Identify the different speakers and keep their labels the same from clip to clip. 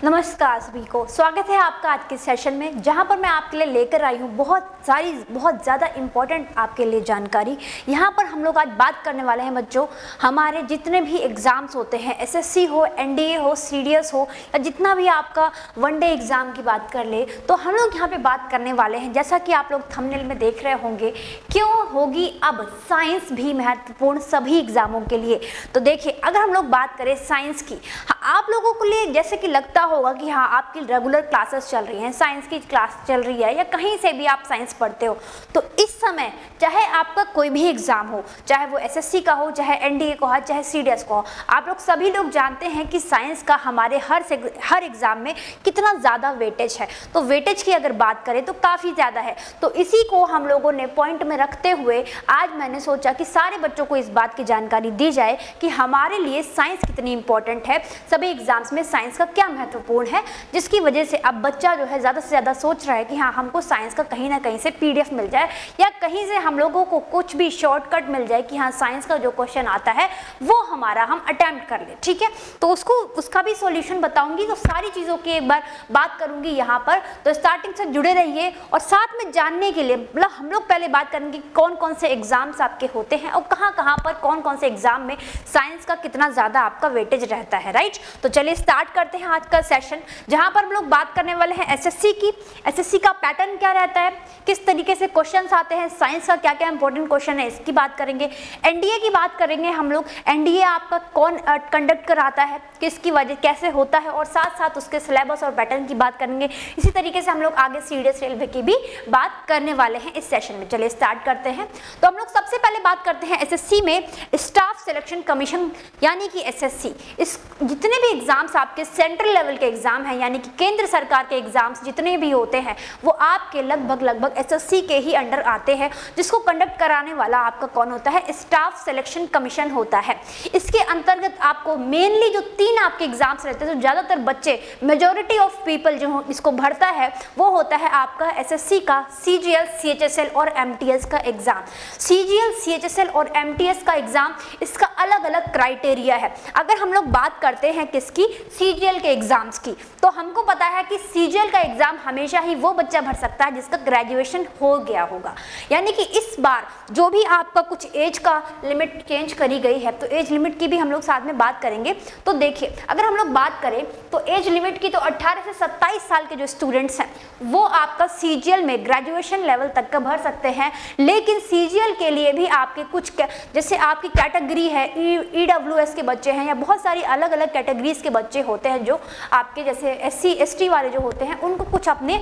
Speaker 1: नमस्कार सभी को, स्वागत है आपका आज के सेशन में, जहां पर मैं आपके लिए लेकर आई हूं बहुत ज़्यादा इम्पोर्टेंट आपके लिए जानकारी। यहां पर हम लोग आज बात करने वाले हैं बच्चों, हमारे जितने भी एग्ज़ाम्स होते हैं, एसएससी हो, एनडीए हो, सीडीएस हो, या जितना भी आपका वनडे एग्ज़ाम की बात कर ले, तो हम लोग यहाँ पे बात करने वाले हैं, जैसा कि आप लोग थंबनेल में देख रहे होंगे, क्यों होगी अब साइंस भी महत्वपूर्ण सभी एग्ज़ामों के लिए। तो देखिए, अगर हम लोग बात करें साइंस की, आप लोगों के लिए जैसे कि लगता होगा कि हाँ आपकी रेगुलर क्लासेस चल रही हैं, साइंस की क्लास चल रही है, या कहीं से भी आप साइंस पढ़ते हो, तो इस समय चाहे आपका कोई भी एग्जाम हो, चाहे वो एसएससी का हो, चाहे एनडीए का हो, चाहे सीडीएस का हो, आप लोग सभी लोग जानते हैं कि साइंस का हमारे हर एग्जाम में कितना ज़्यादा वेटेज है। तो वेटेज की अगर बात करें तो काफ़ी ज़्यादा है। तो इसी को हम लोगों ने पॉइंट में रखते हुए आज मैंने सोचा कि सारे बच्चों को इस बात की जानकारी दी जाए कि हमारे लिए साइंस कितनी इंपॉर्टेंट है, सभी एग्जाम्स में साइंस का क्या महत्वपूर्ण है, जिसकी वजह से अब बच्चा जो है ज़्यादा से ज़्यादा सोच रहा है कि हाँ हमको साइंस का कहीं ना कहीं से पीडीएफ मिल जाए, या कहीं से हम लोगों को कुछ भी शॉर्टकट मिल जाए कि हाँ साइंस का जो क्वेश्चन आता है वो हमारा हम अटेम्प्ट कर ले। ठीक है, तो उसका भी सॉल्यूशन बताऊंगी। तो सारी चीज़ों की एक बार बात करूंगी यहाँ पर, तो स्टार्टिंग से जुड़े रहिए। और साथ में जानने के लिए मतलब हम लोग पहले बात करेंगे कौन कौन से एग्जाम्स आपके होते हैं और कहाँ कहाँ पर कौन कौन से एग्जाम में साइंस का कितना ज़्यादा आपका वेटेज रहता है। राइट, तो चलिए स्टार्ट करते हैं आज का सेशन, जहां पर हम लोग बात करने वाले हैं एसएससी की। एसएससी का पैटर्न क्या रहता है, किस तरीके से क्वेश्चंस आते हैं, साइंस का क्या क्या इंपॉर्टेंट क्वेश्चन है, इसकी बात करेंगे। एनडीए की बात करेंगे हम लोग, एनडीए आपका कौन कंडक्ट कराता है, किसकी वजह कैसे होता है, और साथ साथ उसके सिलेबस और पैटर्न की बात करेंगे। इसी तरीके से हम लोग आगे सीडीएस रेलवे की भी बात करने वाले हैं इस सेशन में। चलिए स्टार्ट करते हैं। तो हम लोग सबसे पहले बात करते हैं एसएससी में स्टाफ सिलेक्शन कमीशन यानी कि एसएससी। इस जितने भी एग्जाम्स आपके सेंट्रल लेवल के एग्जाम हैं, यानी कि केंद्र सरकार के एग्जाम्स जितने भी होते हैं, वो आपके लगभग एसएससी के ही अंडर आते हैं, जिसको कंडक्ट कराने वाला आपका कौन होता है, स्टाफ सिलेक्शन कमीशन होता है। इसके अंतर्गत आपको मेनली जो 3 आपके एग्जाम्स रहते हैं, तो ज़्यादातर बच्चे मेजॉरिटी ऑफ पीपल जो इसको भरता है वो होता है आपका एसएससी का सीजीएल, सीएचएसएल और एमटीएस का एग्जाम। सीजीएल, सीएचएसएल और एमटीएस का एग्जाम, इसका अलग अलग क्राइटेरिया है। अगर हम लोग बात करते हैं किसकी, सीजीएल के एग्जाम्स की, तो हमको पता है कि सीजीएल का एग्जाम हमेशा ही वो बच्चा भर सकता है जिसका ग्रेजुएशन हो गया होगा। यानी कि इस बार जो भी आपका कुछ एज का लिमिट चेंज करी गई है, तो एज लिमिट की भी हम लोग साथ में बात करेंगे। तो देखिए, अगर हम लोग बात करें तो एज लिमिट की, तो 18 से 27 साल के जो स्टूडेंट्स हैं वो आपका सीजीएल में ग्रेजुएशन लेवल तक का भर सकते हैं। लेकिन सीजीएल के लिए भी आपके कुछ जैसे आपकी कैटेगरी है, ईडब्ल्यूएस के बच्चे हैं, या बहुत सारी अलग अलग कैटेगरीज के बच्चे होते हैं, जो आपके जैसे एससी एसटी वाले जो होते हैं, उनको कुछ अपने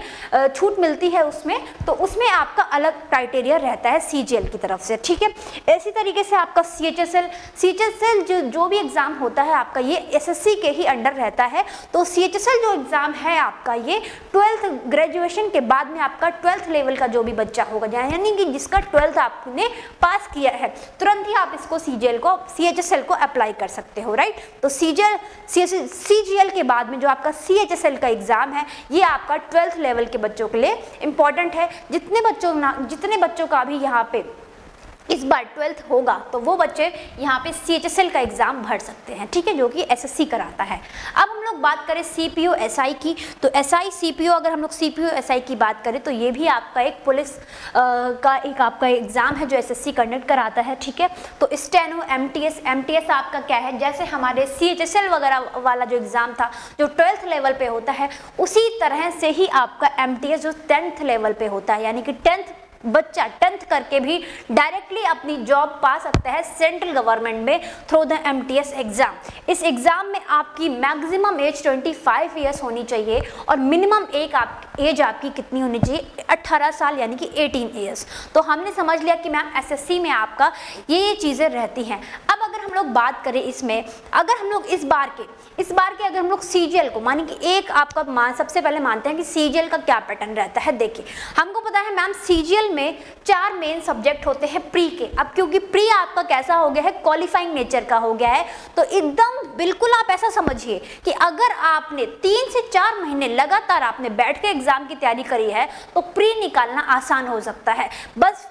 Speaker 1: छूट मिलती है उसमें, तो उसमें आपका अलग क्राइटेरिया रहता है सीजीएल की तरफ से। ठीक है, इसी तरीके से आपका सीएचएसएल जो भी एग्जाम होता है आपका, ये एसएससी के ही अंडर रहता है। तो सीएचएसएल जो एग्जाम है आपका, ये 12th ग्रेजुएशन के बाद में आपका 12th लेवल का जो भी बच्चा होगा, यानी कि जिसका 12th आपने पास किया है, तुरंत ही आप इसको सीएचएसएल को अप्लाई कर सकते हो। राइट, तो सीजीएल के बाद में जो आपका सीएचएसएल का एग्जाम है, ये आपका 12th लेवल के बच्चों के लिए इंपॉर्टेंट है। जितने बच्चों का भी यहाँ पे इस बार 12th होगा, तो वो बच्चे यहाँ पे सीएचएसएल का एग्जाम भर सकते हैं। ठीक है, जो कि एसएससी कराता है। अब हम लोग बात करें सीपीओ एसआई की, तो एसआई सीपीओ, अगर हम लोग सीपीओ एसआई की बात करें तो ये भी आपका एक पुलिस का एक आपका एग्जाम है जो एसएससी कंडक्ट कराता है। ठीक है, तो स्टेनो, एमटीएस आपका क्या है, जैसे हमारे सीएचएसएल वगैरह वाला जो एग्जाम था जो 12th लेवल पे होता है, उसी तरह से ही आपका एमटीएस जो 10th लेवल पे होता है, यानी कि 10th बच्चा 10th करके भी डायरेक्टली अपनी जॉब पा सकता है सेंट्रल गवर्नमेंट में थ्रू द एमटीएस एग्जाम। इस एग्जाम में आपकी मैक्सिमम एज 25 ईयर्स होनी चाहिए, और मिनिमम एज आपकी कितनी होनी चाहिए, 18 साल, यानी कि 18 ईयर्स। तो हमने समझ लिया कि मैम एसएससी में आपका ये चीज़ें रहती हैं। अब अगर हम लोग बात करें इसमें, अगर हम लोग इस बार के अगर हम लोग सीजीएल को माने कि एक आपका सबसे पहले मानते हैं कि सीजीएल का क्या पैटर्न रहता है। देखिए, हमको पता है मैम सीजीएल में 4 मेन सब्जेक्ट होते हैं प्री के। अब क्योंकि प्री आपका कैसा हो गया है, क्वालिफाइंग नेचर का हो गया है, तो एकदम बिल्कुल आप ऐसा समझिए कि अगर आपने 3 से 4 महीने लगातार आपने बैठ के एग्जाम की तैयारी करी है, तो प्री निकालना आसान हो सकता है। बस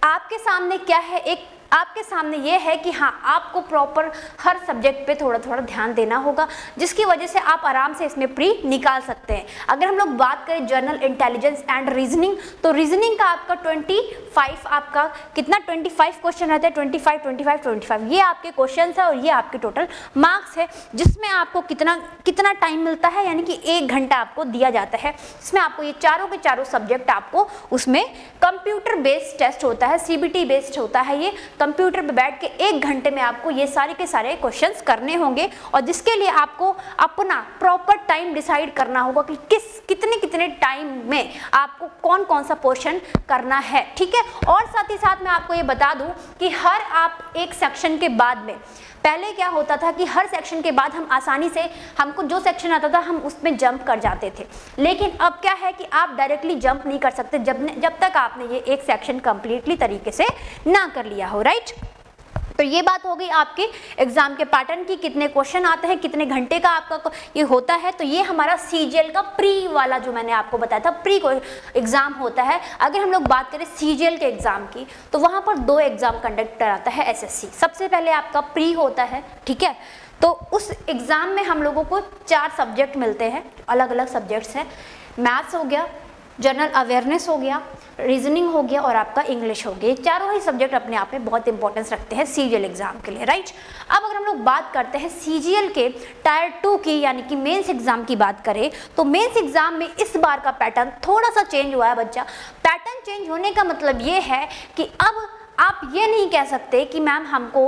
Speaker 1: आपके सामने क्या है, एक आपके सामने ये है कि हाँ आपको प्रॉपर हर सब्जेक्ट पे थोड़ा थोड़ा ध्यान देना होगा, जिसकी वजह से आप आराम से इसमें प्री निकाल सकते हैं। अगर हम लोग बात करें जनरल इंटेलिजेंस एंड रीजनिंग, तो रीजनिंग का आपका 25 आपका कितना 25 क्वेश्चन रहते हैं, 25 ये आपके क्वेश्चन है और ये आपके टोटल मार्क्स है, जिसमें आपको कितना टाइम मिलता है, यानी कि 1 घंटा आपको दिया जाता है। इसमें आपको ये चारों के चारों सब्जेक्ट आपको उसमें कंप्यूटर बेस्ड टेस्ट होता है, CBT बेस्ड होता है। ये कंप्यूटर पे बैठ के 1 घंटे में आपको ये सारे के सारे क्वेश्चंस करने होंगे, और जिसके लिए आपको अपना प्रॉपर टाइम डिसाइड करना होगा कि कितने टाइम में आपको कौन कौन सा पोर्शन करना है, ठीक है। और साथ ही साथ मैं आपको ये बता दूं कि हर आप एक सेक्शन के बाद में, पहले क्या होता था कि हर सेक्शन के बाद हम आसानी से, हमको जो सेक्शन आता था हम उसमें जंप कर जाते थे, लेकिन अब क्या है कि आप डायरेक्टली जंप नहीं कर सकते जब तक आपने ये एक सेक्शन कंप्लीटली तरीके से ना कर लिया हो, राइट। तो ये बात हो गई आपके एग्जाम के पैटर्न की, कितने क्वेश्चन आते हैं, कितने घंटे का आपका ये होता है। तो ये हमारा CGL का प्री वाला जो मैंने आपको बताया था, प्री एग्जाम होता है। अगर हम लोग बात करें CGL के एग्जाम की, तो वहाँ पर 2 एग्जाम कंडक्ट कराता है SSC। सबसे पहले आपका प्री होता है, ठीक है। तो उस एग्जाम में हम लोगों को 4 सब्जेक्ट मिलते हैं, अलग अलग सब्जेक्ट्स हैं। मैथ्स हो गया, जनरल अवेयरनेस हो गया, रीजनिंग हो गया और आपका इंग्लिश हो गया। ये चारों ही सब्जेक्ट अपने आप में बहुत इंपॉर्टेंस रखते हैं CGL एग्जाम के लिए, राइट। अब अगर हम लोग बात करते हैं CGL के टायर 2 की, यानी कि मेंस एग्जाम की बात करें, तो मेंस एग्जाम में इस बार का पैटर्न थोड़ा सा चेंज हुआ है बच्चा। पैटर्न चेंज होने का मतलब ये है कि अब आप ये नहीं कह सकते कि मैम हमको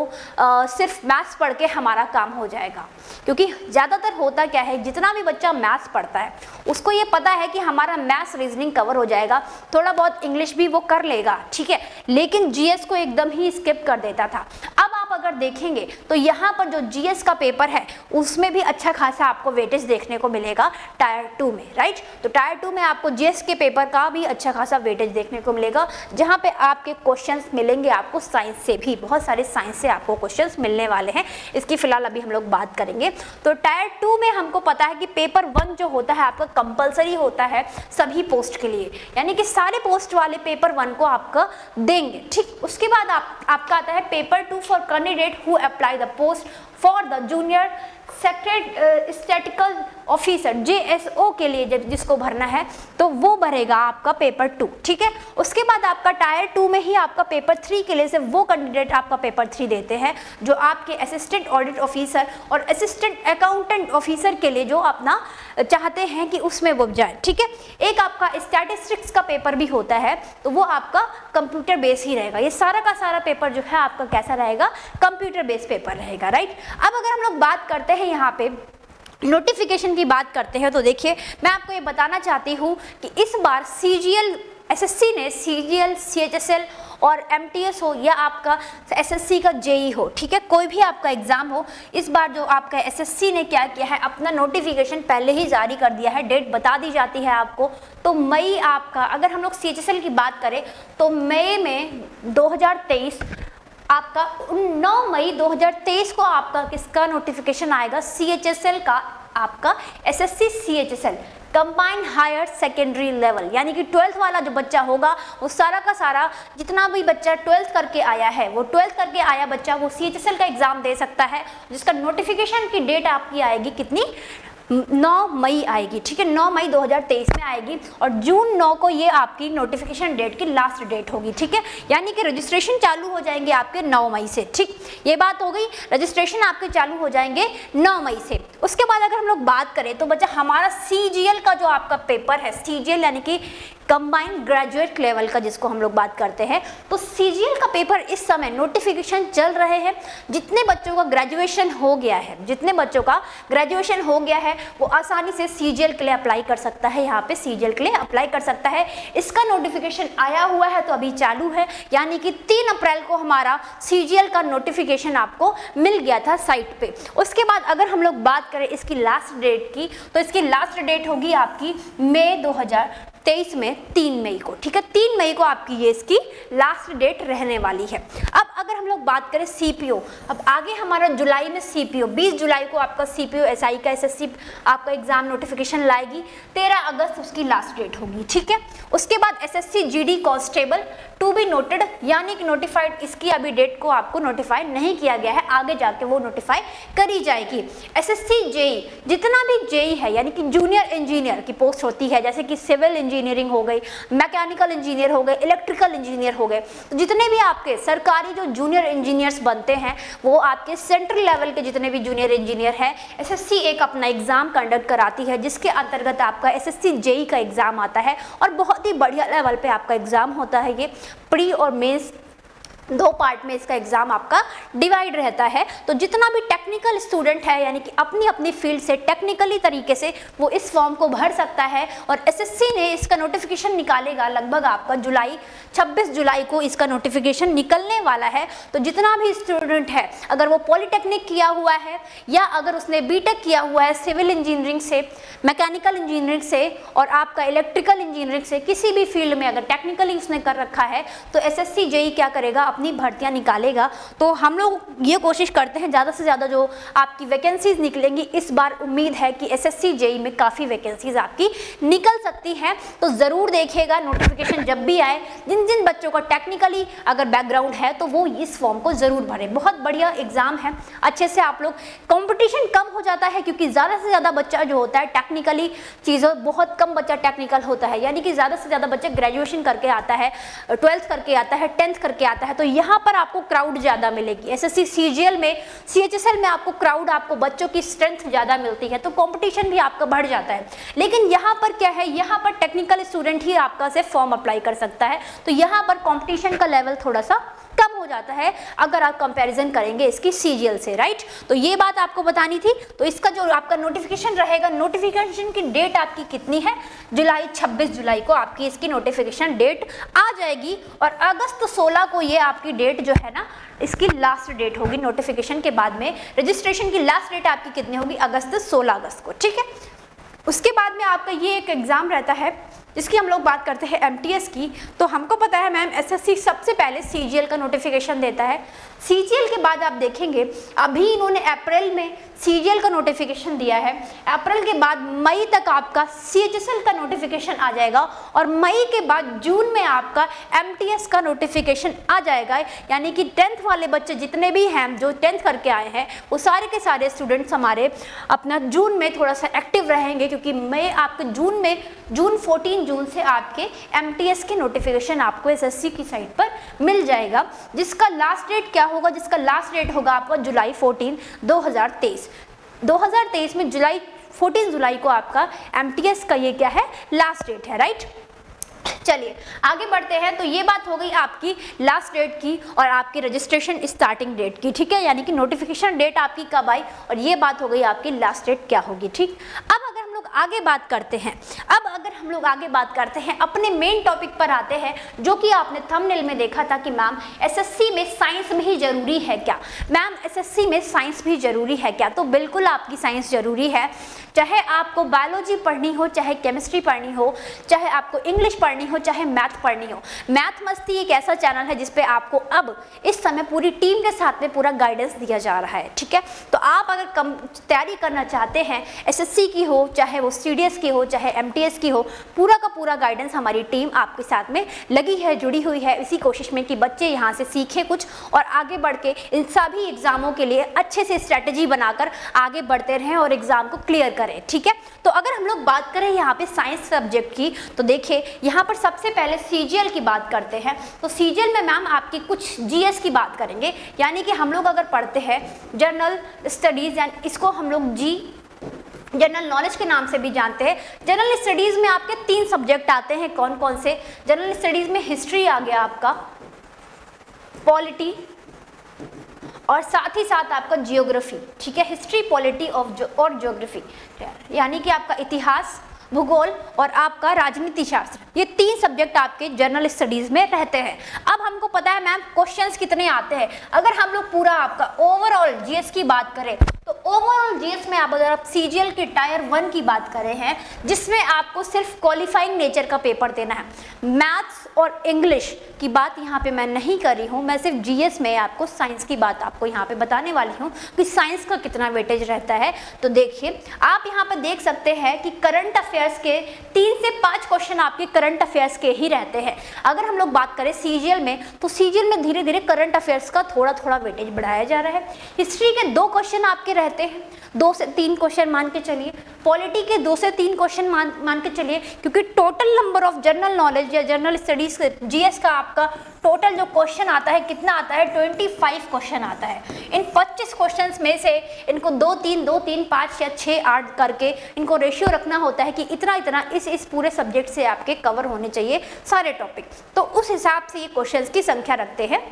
Speaker 1: सिर्फ मैथ्स पढ़ के हमारा काम हो जाएगा, क्योंकि ज़्यादातर होता क्या है, जितना भी बच्चा मैथ्स पढ़ता है उसको ये पता है कि हमारा मैथ्स रीजनिंग कवर हो जाएगा, थोड़ा बहुत इंग्लिश भी वो कर लेगा, ठीक है, लेकिन GS को एकदम ही स्किप कर देता था। अब आप अगर देखेंगे तो यहाँ पर जो GS का पेपर है उसमें भी अच्छा खासा आपको वेटेज देखने को मिलेगा टायर 2 में, राइट। तो टायर 2 में आपको GS के पेपर का भी अच्छा खासा वेटेज देखने को मिलेगा, जहाँ पे आपके क्वेश्चंस मिलेंगे आपको साइंस से भी, बहुत सारे साइंस से आपको क्वेश्चंस मिलने वाले हैं। इसकी फिलहाल अभी हम लोग बात करेंगे। तो टायर 2 में हमको पता है कि पेपर 1 जो होता है आपका कंपलसरी होता है सभी पोस्ट के लिए, यानी कि सारे पोस्ट वाले पेपर 1 को आपका देंगे, ठीक। उसके बाद आपका आता है paper 2 for candidate who apply the post for the junior statistical officer, JSO के लिए जब जिसको भरना है तो वो भरेगा आपका पेपर 2, ठीक है। उसके बाद आपका टायर 2 में ही आपका पेपर 3 के लिए से वो कैंडिडेट आपका पेपर 3 देते हैं जो आपके असिस्टेंट ऑडिट ऑफिसर और असिस्टेंट अकाउंटेंट ऑफिसर के लिए जो अपना चाहते हैं कि उसमें वो जाए, ठीक है। एक आपका स्टैटिस्टिक्स का पेपर भी होता है, तो वो आपका कंप्यूटर बेस ही रहेगा। ये सारा का सारा पेपर जो है आपका कैसा रहेगा, कंप्यूटर बेस पेपर रहेगा, राइट। अब अगर हम लोग बात करते हैं यहाँ पे नोटिफिकेशन की बात करते हैं, तो देखिए मैं आपको ये बताना चाहती हूँ कि इस बार CGL SSC ने CGL CHSL और MTS हो या आपका SSC का JEE हो, ठीक है, कोई भी आपका एग्जाम हो, इस बार जो आपका SSC ने क्या किया है, अपना नोटिफिकेशन पहले ही जारी कर दिया है, डेट बता दी जाती है आपको। तो मई आपका, अगर हम लोग CHSL की बात करें तो मई में 2023 आपका 9 मई 2023 को आपका किसका नोटिफिकेशन आएगा, CHSL का, आपका SSC CHSL combined higher secondary level, यानी कि 12th वाला जो बच्चा होगा वो सारा का सारा जितना भी बच्चा 12th करके आया है, वो 12th करके आया बच्चा वो CHSL का एग्जाम दे सकता है, जिसका नोटिफिकेशन की डेट आपकी आएगी कितनी, 9 मई आएगी, ठीक है, 9 मई 2023 में आएगी, और जून 9 को ये आपकी नोटिफिकेशन डेट की लास्ट डेट होगी, ठीक है। यानी कि रजिस्ट्रेशन चालू हो जाएंगे आपके 9 मई से, ठीक, ये बात हो गई, रजिस्ट्रेशन आपके चालू हो जाएंगे 9 मई से। उसके बाद अगर हम लोग बात करें तो बच्चा हमारा CGL का जो आपका पेपर है, CGL यानी कि कंबाइंड ग्रेजुएट लेवल का जिसको हम लोग बात करते हैं, तो CGL का पेपर इस समय नोटिफिकेशन चल रहे हैं। जितने बच्चों का ग्रेजुएशन हो गया है वो आसानी से CGL के लिए अप्लाई कर सकता है, यहाँ पे CGL के लिए अप्लाई कर सकता है। इसका नोटिफिकेशन आया हुआ है तो अभी चालू है, यानी कि 3 अप्रैल को हमारा CGL का नोटिफिकेशन आपको मिल गया था साइट पे। उसके बाद अगर हम लोग बात करें इसकी लास्ट डेट की, तो इसकी लास्ट डेट होगी आपकी मई 2023 में 3 मई को, ठीक है, 3 मई को आपकी ये इसकी लास्ट डेट रहने वाली है। अब अगर अगर हम लोग बात करें सीपीओ, अब आगे हमारा जुलाई में सीपीओ, 20 जुलाई को आपका सीपीओ एसआई का एसएससी आपका एग्जाम नोटिफिकेशन लाएगी, 13 अगस्त उसकी लास्ट डेट होगी, ठीक है। उसके बाद SSC GD constable to be noted, यानी कि नोटिफाइड, इसकी अभी डेट को आपको नोटिफाई नहीं किया गया है, आगे जाके वो नोटिफाई करी जाएगी। एसएससी जेई, जितना भी जेई है यानी कि जूनियर इंजीनियर की पोस्ट होती है, जैसे कि सिविल इंजीनियरिंग हो गई, मैकेनिकल इंजीनियर हो गए, इलेक्ट्रिकल इंजीनियर हो गए, तो जितने भी आपके सरकारी जो जूनियर इंजीनियर्स बनते हैं वो आपके सेंट्रल लेवल के जितने भी जूनियर इंजीनियर हैं, एसएससी एक अपना एग्जाम कंडक्ट कराती है जिसके अंतर्गत आपका एसएससी जेई का एग्जाम आता है और बहुत ही बढ़िया लेवल पे आपका एग्जाम होता है। ये प्री और मेंस दो पार्ट में इसका एग्जाम आपका डिवाइड रहता है। तो जितना भी टेक्निकल स्टूडेंट है यानी कि अपनी अपनी फील्ड से टेक्निकली तरीके से वो इस फॉर्म को भर सकता है और एसएससी ने इसका नोटिफिकेशन निकालेगा लगभग आपका 26 जुलाई को इसका नोटिफिकेशन निकलने वाला है। तो जितना भी स्टूडेंट है, अगर वो पॉलिटेक्निक किया हुआ है या अगर उसने बीटेक किया हुआ है सिविल इंजीनियरिंग से, मैकेनिकल इंजीनियरिंग से और आपका इलेक्ट्रिकल इंजीनियरिंग से, किसी भी फील्ड में अगर टेक्निकली उसने कर रखा है तो एसएससी जेई क्या करेगा, अपनी भर्तियां निकालेगा। तो हम लोग ये कोशिश करते हैं ज़्यादा से ज़्यादा जो आपकी वैकेंसीज निकलेंगी, इस बार उम्मीद है कि एसएससी जेई में काफ़ी वैकेंसीज आपकी निकल सकती हैं। तो ज़रूर देखिएगा नोटिफिकेशन जब भी आए, जिन जिन बच्चों का टेक्निकली अगर बैकग्राउंड है तो वो इस फॉर्म को ज़रूर भरें। बहुत बढ़िया एग्जाम है, अच्छे से आप लोग, कंपटीशन कम हो जाता है क्योंकि ज़्यादा से ज़्यादा बच्चा जो होता है टेक्निकली चीज़ों, बहुत कम बच्चा टेक्निकल होता है, यानी कि ज़्यादा से ज़्यादा बच्चा ग्रेजुएशन करके आता है, 12th करके आता है, 10th करके आता है, तो यहाँ पर आपको क्राउड ज़्यादा मिलेगी। एसएससी सीजीएल में, सीएचएसएल में आपको क्राउड, आपको बच्चों की स्ट्रेंथ ज़्यादा मिलती है, तो कंपटीशन भी आपका बढ़ जाता है। लेकिन यहाँ पर क्या है, यहाँ पर टेक्निकल स्टूडेंट ही आपका से फॉर्म अप्लाई कर सकता है, तो यहाँ पर कंपटीशन का लेवल थोड़ा सा कम हो जाता है अगर आप कंपैरिजन करेंगे इसकी सीजीएल से, राइट। तो ये बात आपको बतानी थी। तो इसका जो आपका नोटिफिकेशन रहेगा, नोटिफिकेशन की डेट आपकी कितनी है, जुलाई, 26 जुलाई को आपकी इसकी नोटिफिकेशन डेट आ जाएगी और अगस्त 16 को ये आपकी डेट जो है ना, इसकी लास्ट डेट होगी नोटिफिकेशन के बाद में। रजिस्ट्रेशन की लास्ट डेट आपकी कितनी होगी, अगस्त 16 अगस्त को, ठीक है। उसके बाद में आपका ये एक एग्जाम रहता है जिसकी हम लोग बात करते हैं एमटीएस की। तो हमको पता है मैम एसएससी सबसे पहले सीजीएल का नोटिफिकेशन देता है। सीजीएल के बाद आप देखेंगे अभी इन्होंने अप्रैल में सीजीएल का नोटिफिकेशन दिया है, अप्रैल के बाद मई तक आपका सीएचएसएल का नोटिफिकेशन आ जाएगा और मई के बाद जून में आपका एमटीएस का नोटिफिकेशन आ जाएगा। यानी कि 10th वाले बच्चे जितने भी हैं जो 10th करके आए हैं वो सारे के सारे स्टूडेंट्स हमारे अपना जून में थोड़ा सा एक्टिव रहेंगे, क्योंकि मई आपके जून में, जून 14 जून से आपके एमटीएस के नोटिफिकेशन आपको एसएससी की साइट पर मिल जाएगा, जिसका लास्ट डेट क्या होगा, जिसका लास्ट डेट होगा आपका जुलाई 14 2023 में जुलाई 14 जुलाई को आपका एमटीएस का ये क्या है, लास्ट डेट है, राइट। चलिए आगे बढ़ते हैं। तो ये बात हो गई आपकी लास्ट डेट की और आपकी रजिस्ट्रेशन स्टार्टिंग डेट की, ठीक है, यानी कि नोटिफिकेशन डेट आपकी कब आई और ये बात हो गई आपकी लास्ट डेट क्या होगी, ठीक। अब अगर हम लोग आगे बात करते हैं, अपने मेन टॉपिक पर आते हैं, जो कि आपने थंबनेल में देखा था कि मैम एसएससी में साइंस भी जरूरी है क्या। मैम एसएससी में साइंस भी जरूरी है क्या, तो बिल्कुल आपकी साइंस जरूरी है। चाहे आपको बायोलॉजी पढ़नी हो, चाहे केमिस्ट्री पढ़नी हो, चाहे आपको इंग्लिश पढ़नी हो, चाहे मैथ पढ़नी हो। मैथ मस्ती एक ऐसा चैनल है जिसपे आपको अब इस समय पूरी टीम के साथ में पूरा गाइडेंस दिया जा रहा है, ठीक है। तो आप अगर तैयारी करना चाहते हैं, एसएससी की हो, चाहे वो सीडीएस की हो, चाहे एमटीएस की हो, पूरा का पूरा गाइडेंस हमारी टीम आपके साथ में लगी है, जुड़ी हुई है, इसी कोशिश में कि बच्चे यहाँ से सीखें कुछ और आगे बढ़ के इन सभी एग्जामों के लिए अच्छे से स्ट्रेटेजी बनाकर आगे बढ़ते रहें और एग्जाम को क्लियर करें, ठीक है। तो अगर हम लोग बात करें यहाँ पे साइंस सब्जेक्ट की, तो देखिए यहाँ पर सबसे पहले सीजीएल की बात करते हैं। तो सीजीएल में मैम आपकी कुछ जीएस की बात करेंगे, यानी कि हम लोग अगर पढ़ते हैं जनरल स्टडीज, यानी इसको हम लोग जनरल नॉलेज के नाम से भी जानते हैं। जनरल स्टडीज में आपके 3 सब्जेक्ट आते हैं, कौन कौन से। जनरल स्टडीज में हिस्ट्री आ गया आपका, पॉलिटी और साथ ही साथ आपका जियोग्राफी, ठीक है। हिस्ट्री, पॉलिटी और जियोग्राफी, यानी कि आपका इतिहास, भूगोल और आपका राजनीति शास्त्र, ये 3 सब्जेक्ट आपके जनरल स्टडीज में रहते हैं। अब हमको पता है मैम क्वेश्चंस कितने आते हैं। अगर हम लोग पूरा आपका ओवरऑल जीएस की बात करें तो ओवरऑल जीएस में अगर आप सीजीएल के टायर 1 की बात करें हैं, जिसमें आपको सिर्फ क्वालिफाइंग नेचर का पेपर देना है, मैथ्स और इंग्लिश की बात यहाँ पे मैं नहीं कर रही हूँ, मैं सिर्फ जीएस में आपको साइंस की बात आपको यहाँ पे बताने वाली हूँ कि साइंस का कितना वेटेज रहता है। तो देखिए आप यहाँ पे देख सकते हैं कि करंट अफेयर्स के 3 से 5 क्वेश्चन आपके करंट अफेयर्स के ही रहते हैं। अगर हम लोग बात करें सीजीएल में, तो सीजीएल में धीरे धीरे करंट अफेयर्स का थोड़ा थोड़ा वेटेज बढ़ाया जा रहा है। हिस्ट्री के 2 क्वेश्चन आपके रहते हैं, 2 से 3 क्वेश्चन मान के चलिए। पॉलिटी के 2 से 3 क्वेश्चन मान के चलिए, क्योंकि total number of general knowledge या जनरल स्टडीज जीएस का आपका टोटल जो क्वेश्चन आता है कितना आता है, 25 क्वेश्चन आता है। इन 25 क्वेश्चंस में से इनको 2 3 5 या 6 8 करके इनको रेशियो रखना होता है कि इतना इतना इस पूरे सब्जेक्ट से आपके कवर होने चाहिए सारे टॉपिक। तो उस हिसाब से ये क्वेश्चंस की संख्या रखते हैं।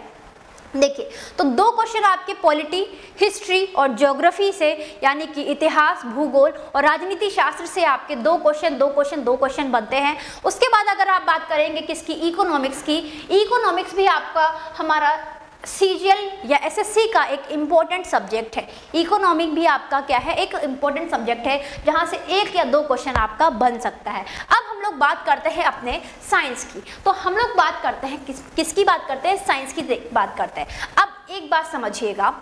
Speaker 1: देखिए तो 2 क्वेश्चन आपके पॉलिटी, हिस्ट्री और ज्योग्राफी से, यानी कि इतिहास, भूगोल और राजनीति शास्त्र से आपके 2 क्वेश्चन बनते हैं। उसके बाद अगर आप बात करेंगे किसकी, इकोनॉमिक्स की, इकोनॉमिक्स भी आपका हमारा सीजीएल या एसएससी का एक इम्पोर्टेंट सब्जेक्ट है। इकोनॉमिक भी आपका क्या है, एक इम्पोर्टेंट सब्जेक्ट है जहां से 1 या 2 क्वेश्चन आपका बन सकता है। अब हम लोग बात करते हैं अपने साइंस की, तो हम लोग बात करते हैं किसकी बात करते हैं, साइंस की बात करते हैं। अब एक बात समझिएगा,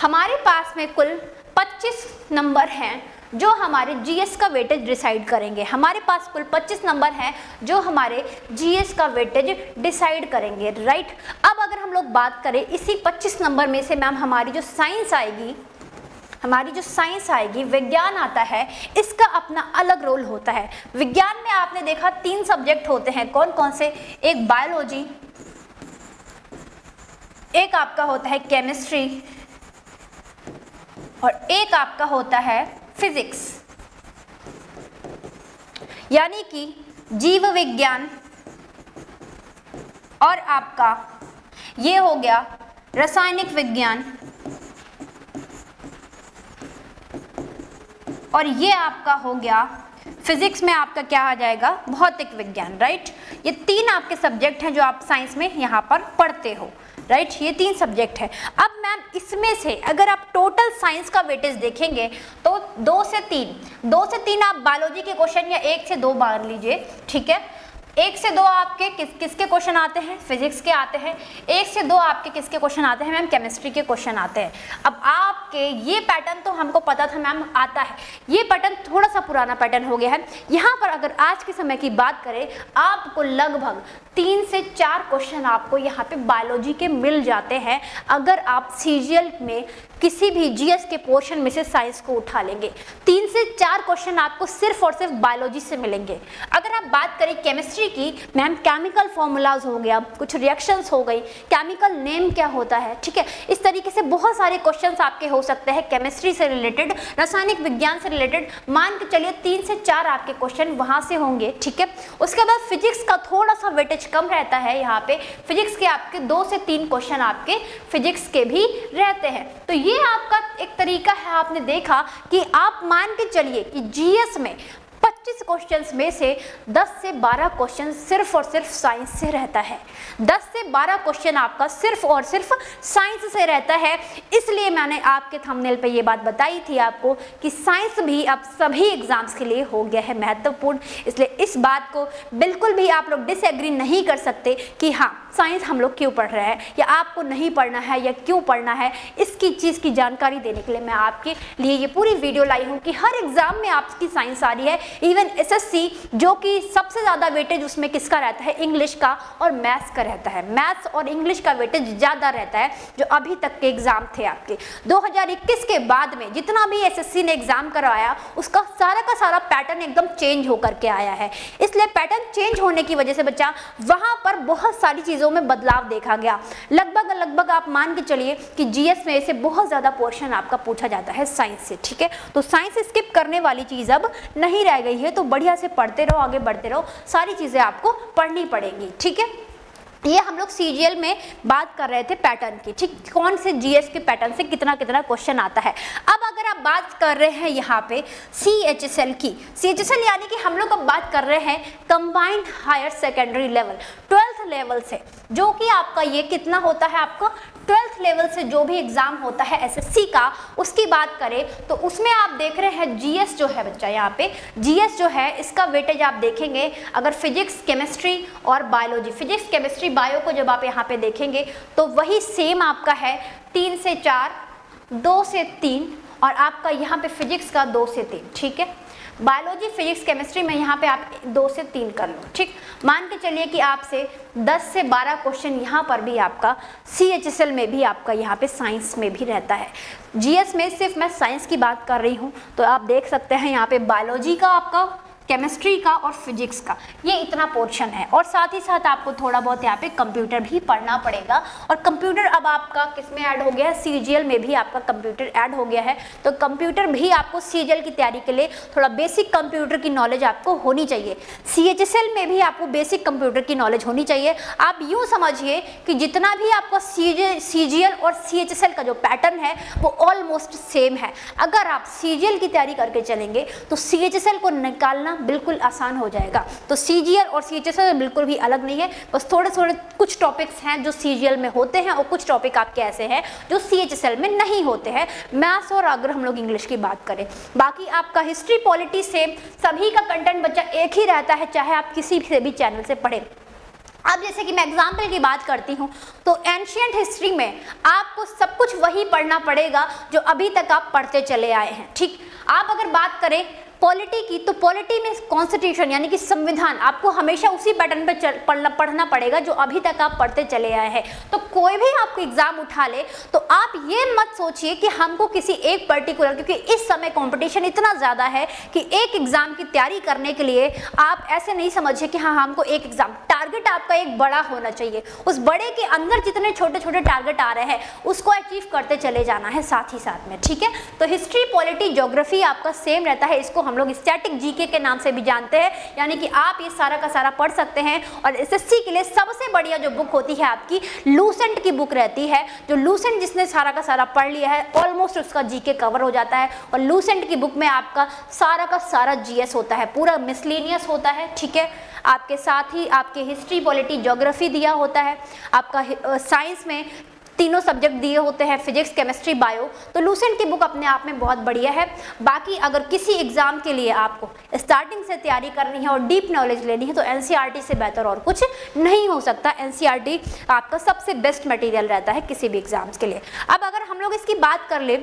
Speaker 1: हमारे पास में कुल 25 नंबर हैं जो हमारे जीएस का वेटेज डिसाइड करेंगे। हमारे पास कुल 25 नंबर हैं जो हमारे जीएस का वेटेज डिसाइड करेंगे, राइट। अब अगर हम लोग बात करें इसी 25 नंबर में से मैम हमारी जो साइंस आएगी, विज्ञान आता है, इसका अपना अलग रोल होता है। विज्ञान में आपने देखा 3 सब्जेक्ट होते हैं, कौन कौन से, एक बायोलॉजी, एक आपका होता है केमिस्ट्री और एक आपका होता है फिजिक्स, यानी कि जीव विज्ञान और आपका ये हो गया रासायनिक विज्ञान और ये आपका हो गया फिजिक्स में आपका क्या आ जाएगा, भौतिक विज्ञान, राइट। ये 3 आपके सब्जेक्ट हैं जो आप साइंस में यहाँ पर पढ़ते हो, राइट। ये 3 सब्जेक्ट है। अब मैम इसमें से अगर आप टोटल साइंस का वेटेज देखेंगे तो 2 से 3 आप बायोलॉजी के क्वेश्चन या 1 से 2 मान लीजिए, ठीक है। 1 से 2 आपके किसके क्वेश्चन आते हैं, फिजिक्स के आते हैं। 1 से 2 आपके किसके क्वेश्चन आते हैं मैम, केमिस्ट्री के क्वेश्चन आते हैं। अब आपके ये पैटर्न तो हमको पता था मैम आता है, ये पैटर्न थोड़ा सा पुराना पैटर्न हो गया है। यहाँ पर अगर आज के समय की बात करें, आपको लगभग 3 से 4 क्वेश्चन आपको यहाँ पे बायोलॉजी के मिल जाते हैं अगर आप सीजीएल में किसी भी जीएस के पोर्शन में से साइंस को उठा लेंगे। 3 से 4 क्वेश्चन आपको सिर्फ और सिर्फ बायोलॉजी से मिलेंगे। अगर आप बात करें केमिस्ट्री की, मैम केमिकल फॉर्मूलाज हो गया, कुछ रिएक्शंस हो गई, केमिकल नेम क्या होता है, ठीक है। इस तरीके से बहुत सारे क्वेश्चंस आपके हो सकते हैं केमिस्ट्री से रिलेटेड, रासायनिक विज्ञान से रिलेटेड। मान के चलिए 3 से 4 आपके क्वेश्चन वहां से होंगे, ठीक है। उसके बाद फिजिक्स का थोड़ा सा वेटेज कम रहता है, यहाँ पे फिजिक्स के आपके 2 से 3 क्वेश्चन आपके फिजिक्स के भी रहते हैं। तो ये आपका एक तरीका है, आपने देखा कि आप मान के चलिए कि जीएस में 25 क्वेश्चंस में से 10 से 12 क्वेश्चन सिर्फ और सिर्फ साइंस से रहता है। 10 से 12 क्वेश्चन आपका सिर्फ और सिर्फ साइंस से रहता है। इसलिए मैंने आपके थंबनेल पे ये बात बताई थी आपको कि साइंस भी अब सभी एग्जाम्स के लिए हो गया है महत्वपूर्ण। इसलिए इस बात को बिल्कुल भी आप लोग डिसएग्री नहीं कर सकते कि हाँ साइंस हम लोग क्यों पढ़ रहे हैं या आपको नहीं पढ़ना है या क्यों पढ़ना है। इसकी चीज़ की जानकारी देने के लिए मैं आपके लिए ये पूरी वीडियो लाई हूँ कि हर एग्जाम में आपकी साइंस आ रही है। इवन एसएससी जो कि सबसे ज़्यादा वेटेज उसमें किसका रहता है, इंग्लिश का और मैथ्स का रहता है। मैथ्स और इंग्लिश का वेटेज ज़्यादा रहता है जो अभी तक के एग्जाम थे आपके। 2021 के बाद में जितना भी एसएससी ने एग्जाम करवाया उसका सारा का सारा पैटर्न एकदम चेंज होकर के आया है। इसलिए पैटर्न चेंज होने की वजह से बच्चा वहाँ पर बहुत सारी चीज़ों में बदलाव देखा गया। लगभग आप मान के चलिए कि जीएस में से बहुत ज़्यादा पोर्शन आपका पूछा जाता है साइंस से, ठीक है। तो साइंस स्किप करने वाली चीज़ अब नहीं रह गई है। तो बढ़िया से पढ़ते रहो, आगे बढ़ते रहो, सारी चीज़ें आपको पढ़नी पड़ेंगी, ठीक है। ये हम लोग सीजीएल में बात कर रहे थे पैटर्न की, ठीक, कौन से जीएस के पैटर्न से कितना कितना क्वेश्चन आता है। अब अगर आप बात कर रहे हैं यहाँ पे सीएचएसएल की, सीएचएसएल यानी कि हम लोग अब बात कर रहे हैं combined higher secondary level, 12th level से, जो कि आपका ये कितना होता है, आपका 12th लेवल से जो भी एग्जाम होता है एसएससी का, उसकी बात करें तो उसमें आप देख रहे हैं जीएस जो है बच्चा, यहाँ पे जीएस जो है इसका वेटेज आप देखेंगे, अगर फिजिक्स केमिस्ट्री और बायोलॉजी, फिजिक्स केमिस्ट्री बायो को जब आप यहाँ पे देखेंगे तो वही सेम आपका है 3 से 4, 2 से 3 और आपका यहाँ पे फिजिक्स का 2 से 3, ठीक है। बायोलॉजी फिजिक्स केमिस्ट्री में यहाँ पे आप 2 से 3 कर लो, ठीक। मान के चलिए कि आपसे 10 से 12 क्वेश्चन यहाँ पर भी आपका CHSL में भी आपका यहाँ पे साइंस में भी रहता है। जीएस में सिर्फ मैं साइंस की बात कर रही हूँ, तो आप देख सकते हैं यहाँ पे बायोलॉजी का, आपका केमिस्ट्री का और फिजिक्स का ये इतना पोर्शन है, और साथ ही साथ आपको थोड़ा बहुत यहाँ पे कंप्यूटर भी पढ़ना पड़ेगा। और कंप्यूटर अब आपका किस में ऐड हो गया है, CGL में भी आपका कंप्यूटर ऐड हो गया है, तो कंप्यूटर भी आपको CGL की तैयारी के लिए थोड़ा बेसिक कंप्यूटर की नॉलेज आपको होनी चाहिए। CHSL में भी आपको बेसिक कंप्यूटर की नॉलेज होनी चाहिए। आप यूँ समझिए कि जितना भी आपका CGL और CHSL का जो पैटर्न है वो ऑलमोस्ट सेम है। अगर आप CGL की तैयारी करके चलेंगे तो CHSL को निकालना बिल्कुल आसान हो जाएगा। तो CGL और CHSL बिल्कुल भी अलग नहीं है, बस थोड़े थोड़े कुछ टॉपिक्स हैं जो CGL में होते हैं और कुछ टॉपिक आपके ऐसे हैं जो CHSL में नहीं होते हैं, मैथ्स और अगर हम लोग इंग्लिश की बात करें। बाकी आपका हिस्ट्री पॉलिटी सेम, सभी का कंटेंट बच्चा एक ही रहता है, चाहे आप किसी से भी चैनल से पढ़ें। अब जैसे कि मैं एग्जाम्पल की बात करती हूँ तो एंशिएंट हिस्ट्री में आपको सब कुछ वही पढ़ना पड़ेगा जो अभी तक आप पढ़ते चले आए हैं, ठीक। आप अगर बात करें पॉलिटी की, तो पॉलिटी में कॉन्स्टिट्यूशन यानी कि संविधान आपको हमेशा उसी पैटर्न पे पढ़ना पड़ेगा जो अभी तक आप पढ़ते चले आए हैं। तो कोई भी आपको एग्जाम उठा ले तो आप ये मत सोचिए कि हमको किसी एक पर्टिकुलर, क्योंकि इस समय कंपटीशन इतना ज़्यादा है कि एक एग्जाम की तैयारी करने के लिए आप ऐसे नहीं समझिए कि हाँ हमको एक एग्जाम, टारगेट आपका एक बड़ा होना चाहिए। उस बड़े के अंदर जितने छोटे छोटे टारगेट आ रहे हैं उसको अचीव करते चले जाना है साथ ही साथ में, ठीक है। तो हिस्ट्री पॉलिटी ज्योग्राफी आपका सेम रहता है, इसको हम लोग स्टैटिक जीके के नाम से भी जानते हैं, यानी कि आप ये सारा का सारा पढ़ सकते हैं। और एसएससी के लिए सबसे बढ़िया जो बुक होती है आपकी लूसेंट की बुक रहती है, जो लूसेंट जिसने सारा का सारा पढ़ लिया है ऑलमोस्ट उसका जीके कवर हो जाता है। और लूसेंट की बुक में आपका सारा का सारा जीएस होता है, पूरा मिसलेनियस होता है, ठीक है। आपके साथ ही आपके हिस्ट्री पॉलिटी ज्योग्राफी दिया होता है, आपका साइंस में तीनों सब्जेक्ट दिए होते हैं, फिजिक्स केमिस्ट्री बायो। तो लूसेंट की बुक अपने आप में बहुत बढ़िया है। बाकी अगर किसी एग्जाम के लिए आपको स्टार्टिंग से तैयारी करनी है और डीप नॉलेज लेनी है तो एनसीईआरटी से बेहतर और कुछ नहीं हो सकता। एनसीईआरटी आपका सबसे बेस्ट मटेरियल रहता है किसी भी एग्जाम्स के लिए। अब अगर हम लोग इसकी बात कर ले,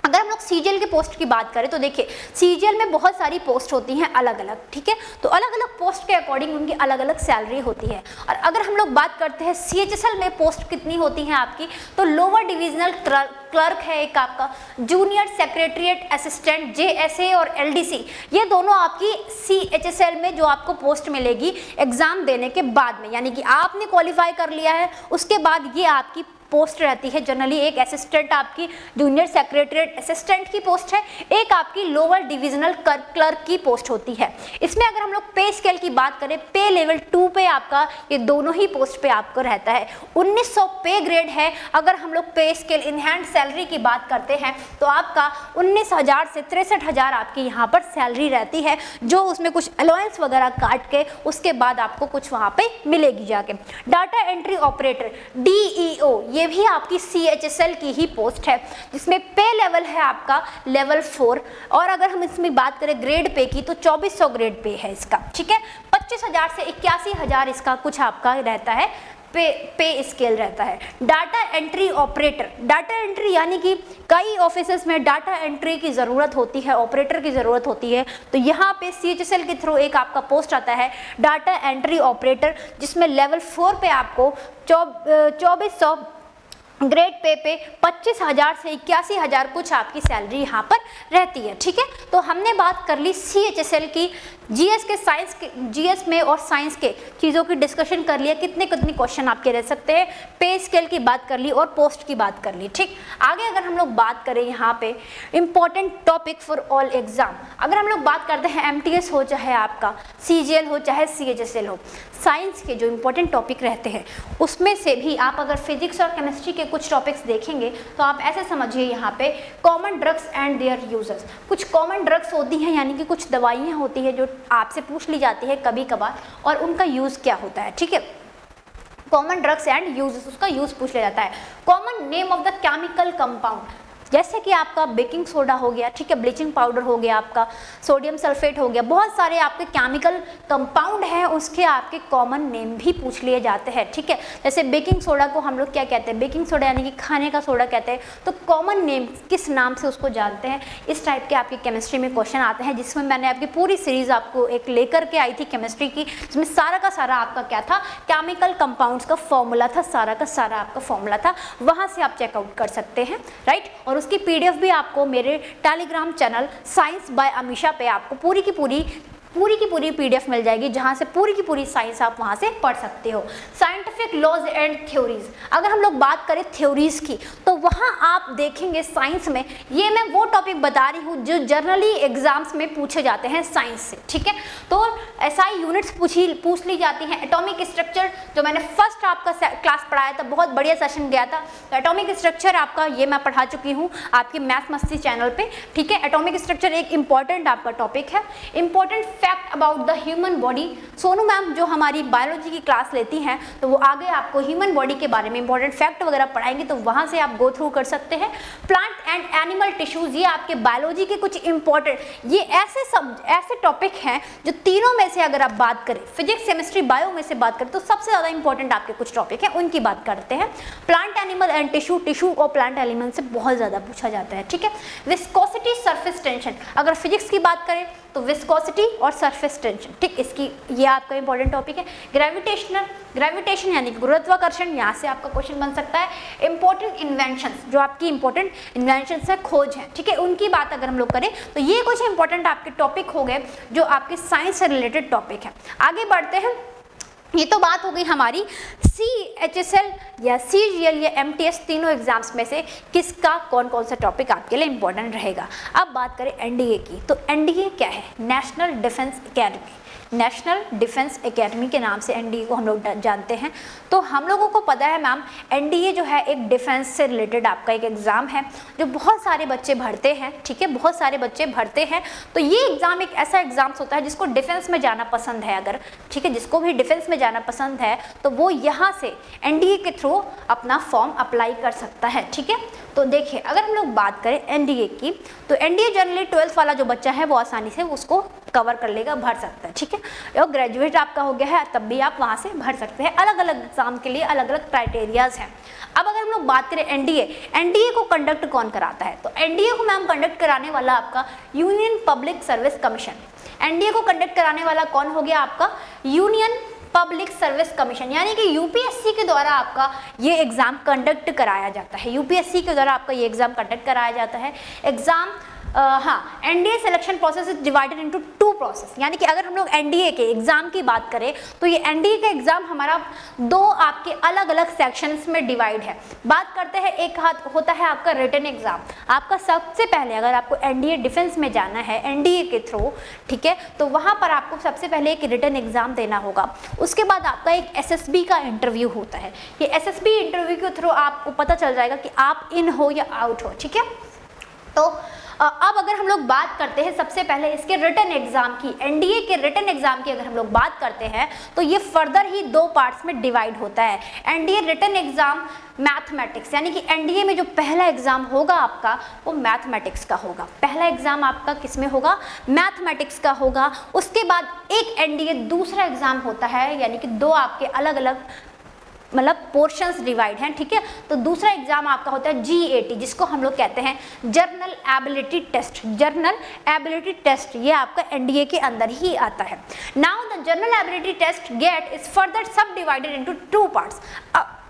Speaker 1: अगर हम लोग सीजीएल के पोस्ट की बात करें तो देखिए सीजीएल में बहुत सारी पोस्ट होती हैं अलग अलग, ठीक है। तो अलग अलग पोस्ट के अकॉर्डिंग उनकी अलग अलग सैलरी होती है। और अगर हम लोग बात करते हैं सीएचएसएल में पोस्ट कितनी होती हैं आपकी, तो लोअर डिविजनल क्लर्क है एक आपका, जूनियर सेक्रेटरीट असिस्टेंट जेएसए और एलडीसी, ये दोनों आपकी सीएचएसएल में जो आपको पोस्ट मिलेगी एग्जाम देने के बाद में, यानी कि आपने क्वालिफाई कर लिया है उसके बाद ये आपकी पोस्ट रहती है। जनरली एक असिस्टेंट आपकी जूनियर सेक्रेटरीट असिस्टेंट की पोस्ट है, एक आपकी लोअर डिविजनल क्लर्क की पोस्ट होती है। इसमें अगर हम लोग पे स्केल की बात करें, पे लेवल 2 पे आपका ये दोनों ही पोस्ट पे आपको रहता है। 1900 पे ग्रेड है। अगर हम लोग पे स्केल इन हैंड सैलरी की बात करते हैं तो आपका 19,000 से 63,000 आपकी यहाँ पर सैलरी रहती है, जो उसमें कुछ अलाउंस वगैरह काट के उसके बाद आपको कुछ वहाँ पे मिलेगी जाके। डाटा एंट्री ऑपरेटर डीईओ, ये भी आपकी सीएचएसएल की ही पोस्ट है, जिसमें पे लेवल है आपका लेवल 4। और अगर हम इसमें बात करें ग्रेड पे की तो 2400 ग्रेड पे है इसका, ठीक है। 25,000 से 81,000 इसका कुछ आपका रहता है पे स्केल रहता है। Data entry operator, data entry यानी कि कई ऑफिसेस में डाटा एंट्री की ज़रूरत होती है, ऑपरेटर की ज़रूरत होती है, तो यहाँ पे सीएचएसएल के थ्रू एक आपका पोस्ट आता है डाटा एंट्री ऑपरेटर, जिसमें लेवल 4 पे आपको 2400 ग्रेड पे 25,000 से 81,000 कुछ आपकी सैलरी यहाँ पर रहती है, ठीक है। तो हमने बात कर ली सीएचएसएल की, जीएस के साइंस के, जीएस में और साइंस के चीज़ों की डिस्कशन कर लिया, कितने कितने क्वेश्चन आपके रह सकते हैं, पे स्केल की बात कर ली और पोस्ट की बात कर ली, ठीक। आगे अगर हम लोग बात करें यहाँ पे important topic for all exam, अगर हम लोग बात करते हैं एमटीएस हो चाहे आपका सीजीएल हो चाहे सीएचएसएल हो, साइंस के जो इम्पोर्टेंट टॉपिक रहते हैं उसमें से भी आप अगर फिजिक्स और केमिस्ट्री के कुछ टॉपिक्स देखेंगे तो आप ऐसे समझिए यहाँ पे common drugs and their users, कुछ कॉमन ड्रग्स होती हैं यानी कि कुछ दवाइयाँ होती है जो आपसे पूछ ली जाती है कभी कभार और उनका यूज़ क्या होता है, ठीक है। कॉमन ड्रग्स एंड यूज, उसका यूज पूछ लिया जाता है। Common name of the chemical compound, जैसे कि आपका बेकिंग सोडा हो गया, ठीक है, ब्लीचिंग पाउडर हो गया, आपका सोडियम सल्फेट हो गया, बहुत सारे आपके केमिकल कंपाउंड हैं, उसके आपके कॉमन नेम भी पूछ लिए जाते हैं, ठीक है। जैसे बेकिंग सोडा को हम लोग क्या कहते हैं, बेकिंग सोडा यानी कि खाने का सोडा कहते हैं, तो कॉमन नेम किस नाम से उसको जानते हैं, इस टाइप के आपके केमिस्ट्री में क्वेश्चन आते हैं, जिसमें मैंने आपकी पूरी सीरीज आपको एक लेकर के आई थी केमिस्ट्री की, जिसमें सारा का सारा आपका क्या था, केमिकल कंपाउंड्स का फॉर्मूला था, सारा का सारा आपका फॉर्मूला था, वहाँ से आप चेकआउट कर सकते हैं, राइट। और उसकी पीडीएफ भी आपको मेरे Telegram channel science by Amisha पे आपको पूरी की पूरी पीडीएफ मिल जाएगी, जहां से पूरी की पूरी साइंस आप वहां से पढ़ सकते हो। साइंटिफिक लॉज एंड थ्योरीज, अगर हम लोग बात करें थ्योरीज की, तो वहां आप देखेंगे साइंस में, ये मैं वो टॉपिक बता रही हूँ जो जनरली एग्जाम्स में पूछे जाते हैं साइंस से, ठीक है। तो एसआई यूनिट्स पूछ ली जाती हैं। एटॉमिक स्ट्रक्चर जो मैंने फर्स्ट आपका क्लास पढ़ाया था, बहुत बढ़िया सेशन गया था, तो एटॉमिक स्ट्रक्चर आपका ये मैं पढ़ा चुकी हूँ आपके मैथ मस्ती चैनल पे, ठीक है। एटॉमिक स्ट्रक्चर एक इंपॉर्टेंट आपका टॉपिक है। Important fact about the human body, Sonu ma'am जो हमारी बायोलॉजी की क्लास लेती हैं, तो वो आगे आपको ह्यूमन बॉडी के बारे में इंपॉर्टेंट फैक्ट वगैरह पढ़ाएंगे, तो वहां से आप गो थ्रू कर सकते हैं। प्लांट एंड एनिमल टिश्यूज, ये आपके बायोलॉजी के कुछ इंपॉर्टेंट, ये ऐसे टॉपिक हैं जो तीनों में से अगर आप बात करें, फिजिक्स केमिस्ट्री बायो में से बात करें, तो सबसे ज्यादा इंपॉर्टेंट आपके कुछ टॉपिक हैं, उनकी बात करते हैं। प्लांट एनिमल एंड टिश्यू और प्लांट एनिमल से बहुत ज्यादा पूछा जाता है, ठीक है। विस्कोसिटी सरफेस टेंशन, अगर फिजिक्स की बात करें तो विस्कोसिटी और सरफेस टेंशन, ठीक, इसकी ये आपका इंपॉर्टेंट टॉपिक है। ग्रेविटेशन यानी गुरुत्वाकर्षण, यहाँ से आपका क्वेश्चन बन सकता है। इंपॉर्टेंट इन्वेंशंस, जो आपकी इंपॉर्टेंट इन्वेंशंस है, खोज है, ठीक है, उनकी बात अगर हम लोग करें तो ये कुछ इंपॉर्टेंट आपके टॉपिक हो गए जो आपके साइंस से रिलेटेड टॉपिक है। आगे बढ़ते हैं। ये तो बात हो गई हमारी CHSL या CGL या MTS तीनों एग्जाम्स में से किसका कौन कौन सा टॉपिक आपके लिए इंपॉर्टेंट रहेगा। अब बात करें NDA की, तो NDA क्या है, national defence academy. National defence academy के नाम से NDA को हम लोग जानते हैं। तो हम लोगों को पता है मैम, NDA जो है एक डिफेंस से रिलेटेड आपका एक एग्ज़ाम है जो बहुत सारे बच्चे भरते हैं, ठीक है, बहुत सारे बच्चे भरते हैं। तो ये एग्ज़ाम एक ऐसा एग्ज़ाम्स होता है जिसको डिफेंस में जाना पसंद है, अगर, ठीक है, जिसको भी डिफेंस में जाना पसंद है तो वो यहाँ से NDA के थ्रू अपना फॉर्म अप्लाई कर सकता है, ठीक है। तो देखिए, अगर हम लोग बात करें NDA की, तो NDA जनरली 12th वाला जो बच्चा है वो आसानी से उसको कवर कर लेगा, भर सकता है, ठीक है। और ग्रेजुएट आपका हो गया है तब भी आप वहाँ से भर सकते हैं। अलग अलग एग्जाम के लिए अलग अलग क्राइटेरियाज हैं। अब अगर हम लोग बात करें NDA को कंडक्ट कौन कराता है, तो NDA को मैम कंडक्ट कराने वाला आपका union public service commission. NDA को कंडक्ट कराने वाला कौन हो गया आपका, यूनियन पब्लिक सर्विस कमीशन, यानी कि UPSC के द्वारा आपका ये एग्जाम कंडक्ट कराया जाता है। UPSC के द्वारा आपका ये एग्जाम कंडक्ट कराया जाता है। Exam NDA selection process is divided into 2 process, यानी कि अगर हम लोग NDA के एग्जाम की बात करें तो ये NDA का एग्जाम हमारा 2 आपके अलग अलग सेक्शंस में डिवाइड है। बात करते हैं, एक हाथ होता है आपका रिटन एग्जाम। आपका सबसे पहले अगर आपको NDA डिफेंस में जाना है NDA के थ्रू, ठीक है, तो वहाँ पर आपको सबसे पहले एक रिटन एग्जाम देना होगा। उसके बाद आपका एक SSB का इंटरव्यू होता है। ये SSB इंटरव्यू के थ्रू आपको पता चल जाएगा कि आप इन हो या आउट हो, ठीक है। तो अब अगर हम लोग बात करते हैं सबसे पहले इसके रिटन एग्जाम की, NDA के रिटन एग्जाम की अगर हम लोग बात करते हैं तो ये फर्दर ही 2 पार्ट्स में डिवाइड होता है। NDA रिटन एग्जाम मैथमेटिक्स, यानी कि NDA में जो पहला एग्जाम होगा आपका वो मैथमेटिक्स का होगा। पहला एग्जाम आपका किस में होगा, मैथमेटिक्स का होगा। उसके बाद एक NDA दूसरा एग्जाम होता है, यानी कि 2 आपके अलग अलग मतलब पोर्शंस डिवाइड हैं, ठीक है। तो दूसरा एग्जाम आपका होता है GAT, जिसको हम लोग कहते हैं general ability test. General ability test ये आपका NDA के अंदर ही आता है। Now the general ability test get is further subdivided into 2 parts.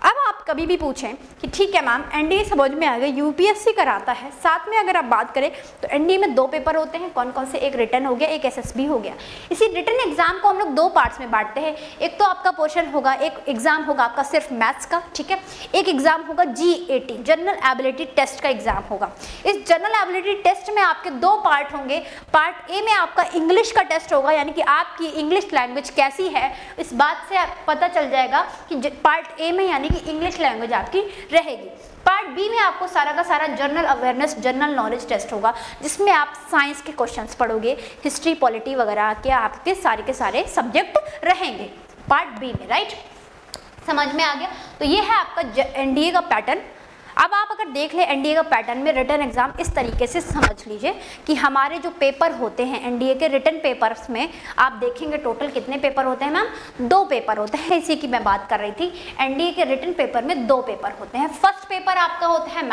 Speaker 1: अब आप कभी भी पूछें कि ठीक है मैम NDA समझ में आ गया, UPSC कराता है, साथ में अगर आप बात करें तो NDA में 2 पेपर होते हैं, कौन कौन से, एक रिटन हो गया, एक SSB हो गया। इसी रिटन एग्जाम को हम लोग 2 पार्ट्स में बांटते हैं। एक तो आपका पोर्शन होगा, एक एग्जाम होगा आपका सिर्फ मैथ्स का, ठीक है, एक एग्जाम होगा GAT, जनरल एबिलिटी टेस्ट का एग्जाम होगा। इस जनरल एबिलिटी टेस्ट में आपके 2 पार्ट होंगे। पार्ट ए में आपका इंग्लिश का टेस्ट होगा, यानी कि आपकी इंग्लिश लैंग्वेज कैसी है, इस बात से पता चल जाएगा कि पार्ट ए में यानी कि इंग्लिश लैंग्वेज आपकी रहेगी। पार्ट बी में आपको सारा का सारा general awareness, general knowledge test होगा, जिसमें आप साइंस के क्वेश्चंस पढ़ोगे, हिस्ट्री, पॉलिटी वगैरह के आपके सारे सब्जेक्ट रहेंगे पार्ट बी में, राइट। समझ में आ गया। तो ये है आपका एनडीए का पैटर्न। अब आप अगर देख ले एनडीए का पैटर्न में रिटन एग्जाम इस तरीके से समझ लीजिए कि हमारे जो पेपर होते हैं एनडीए के रिटन पेपर्स में आप देखेंगे टोटल कितने पेपर होते हैं मैम, 2 पेपर होते हैं। इसी की मैं बात कर रही थी, एनडीए के रिटन पेपर में 2 पेपर होते हैं। फर्स्ट पेपर आपका होता है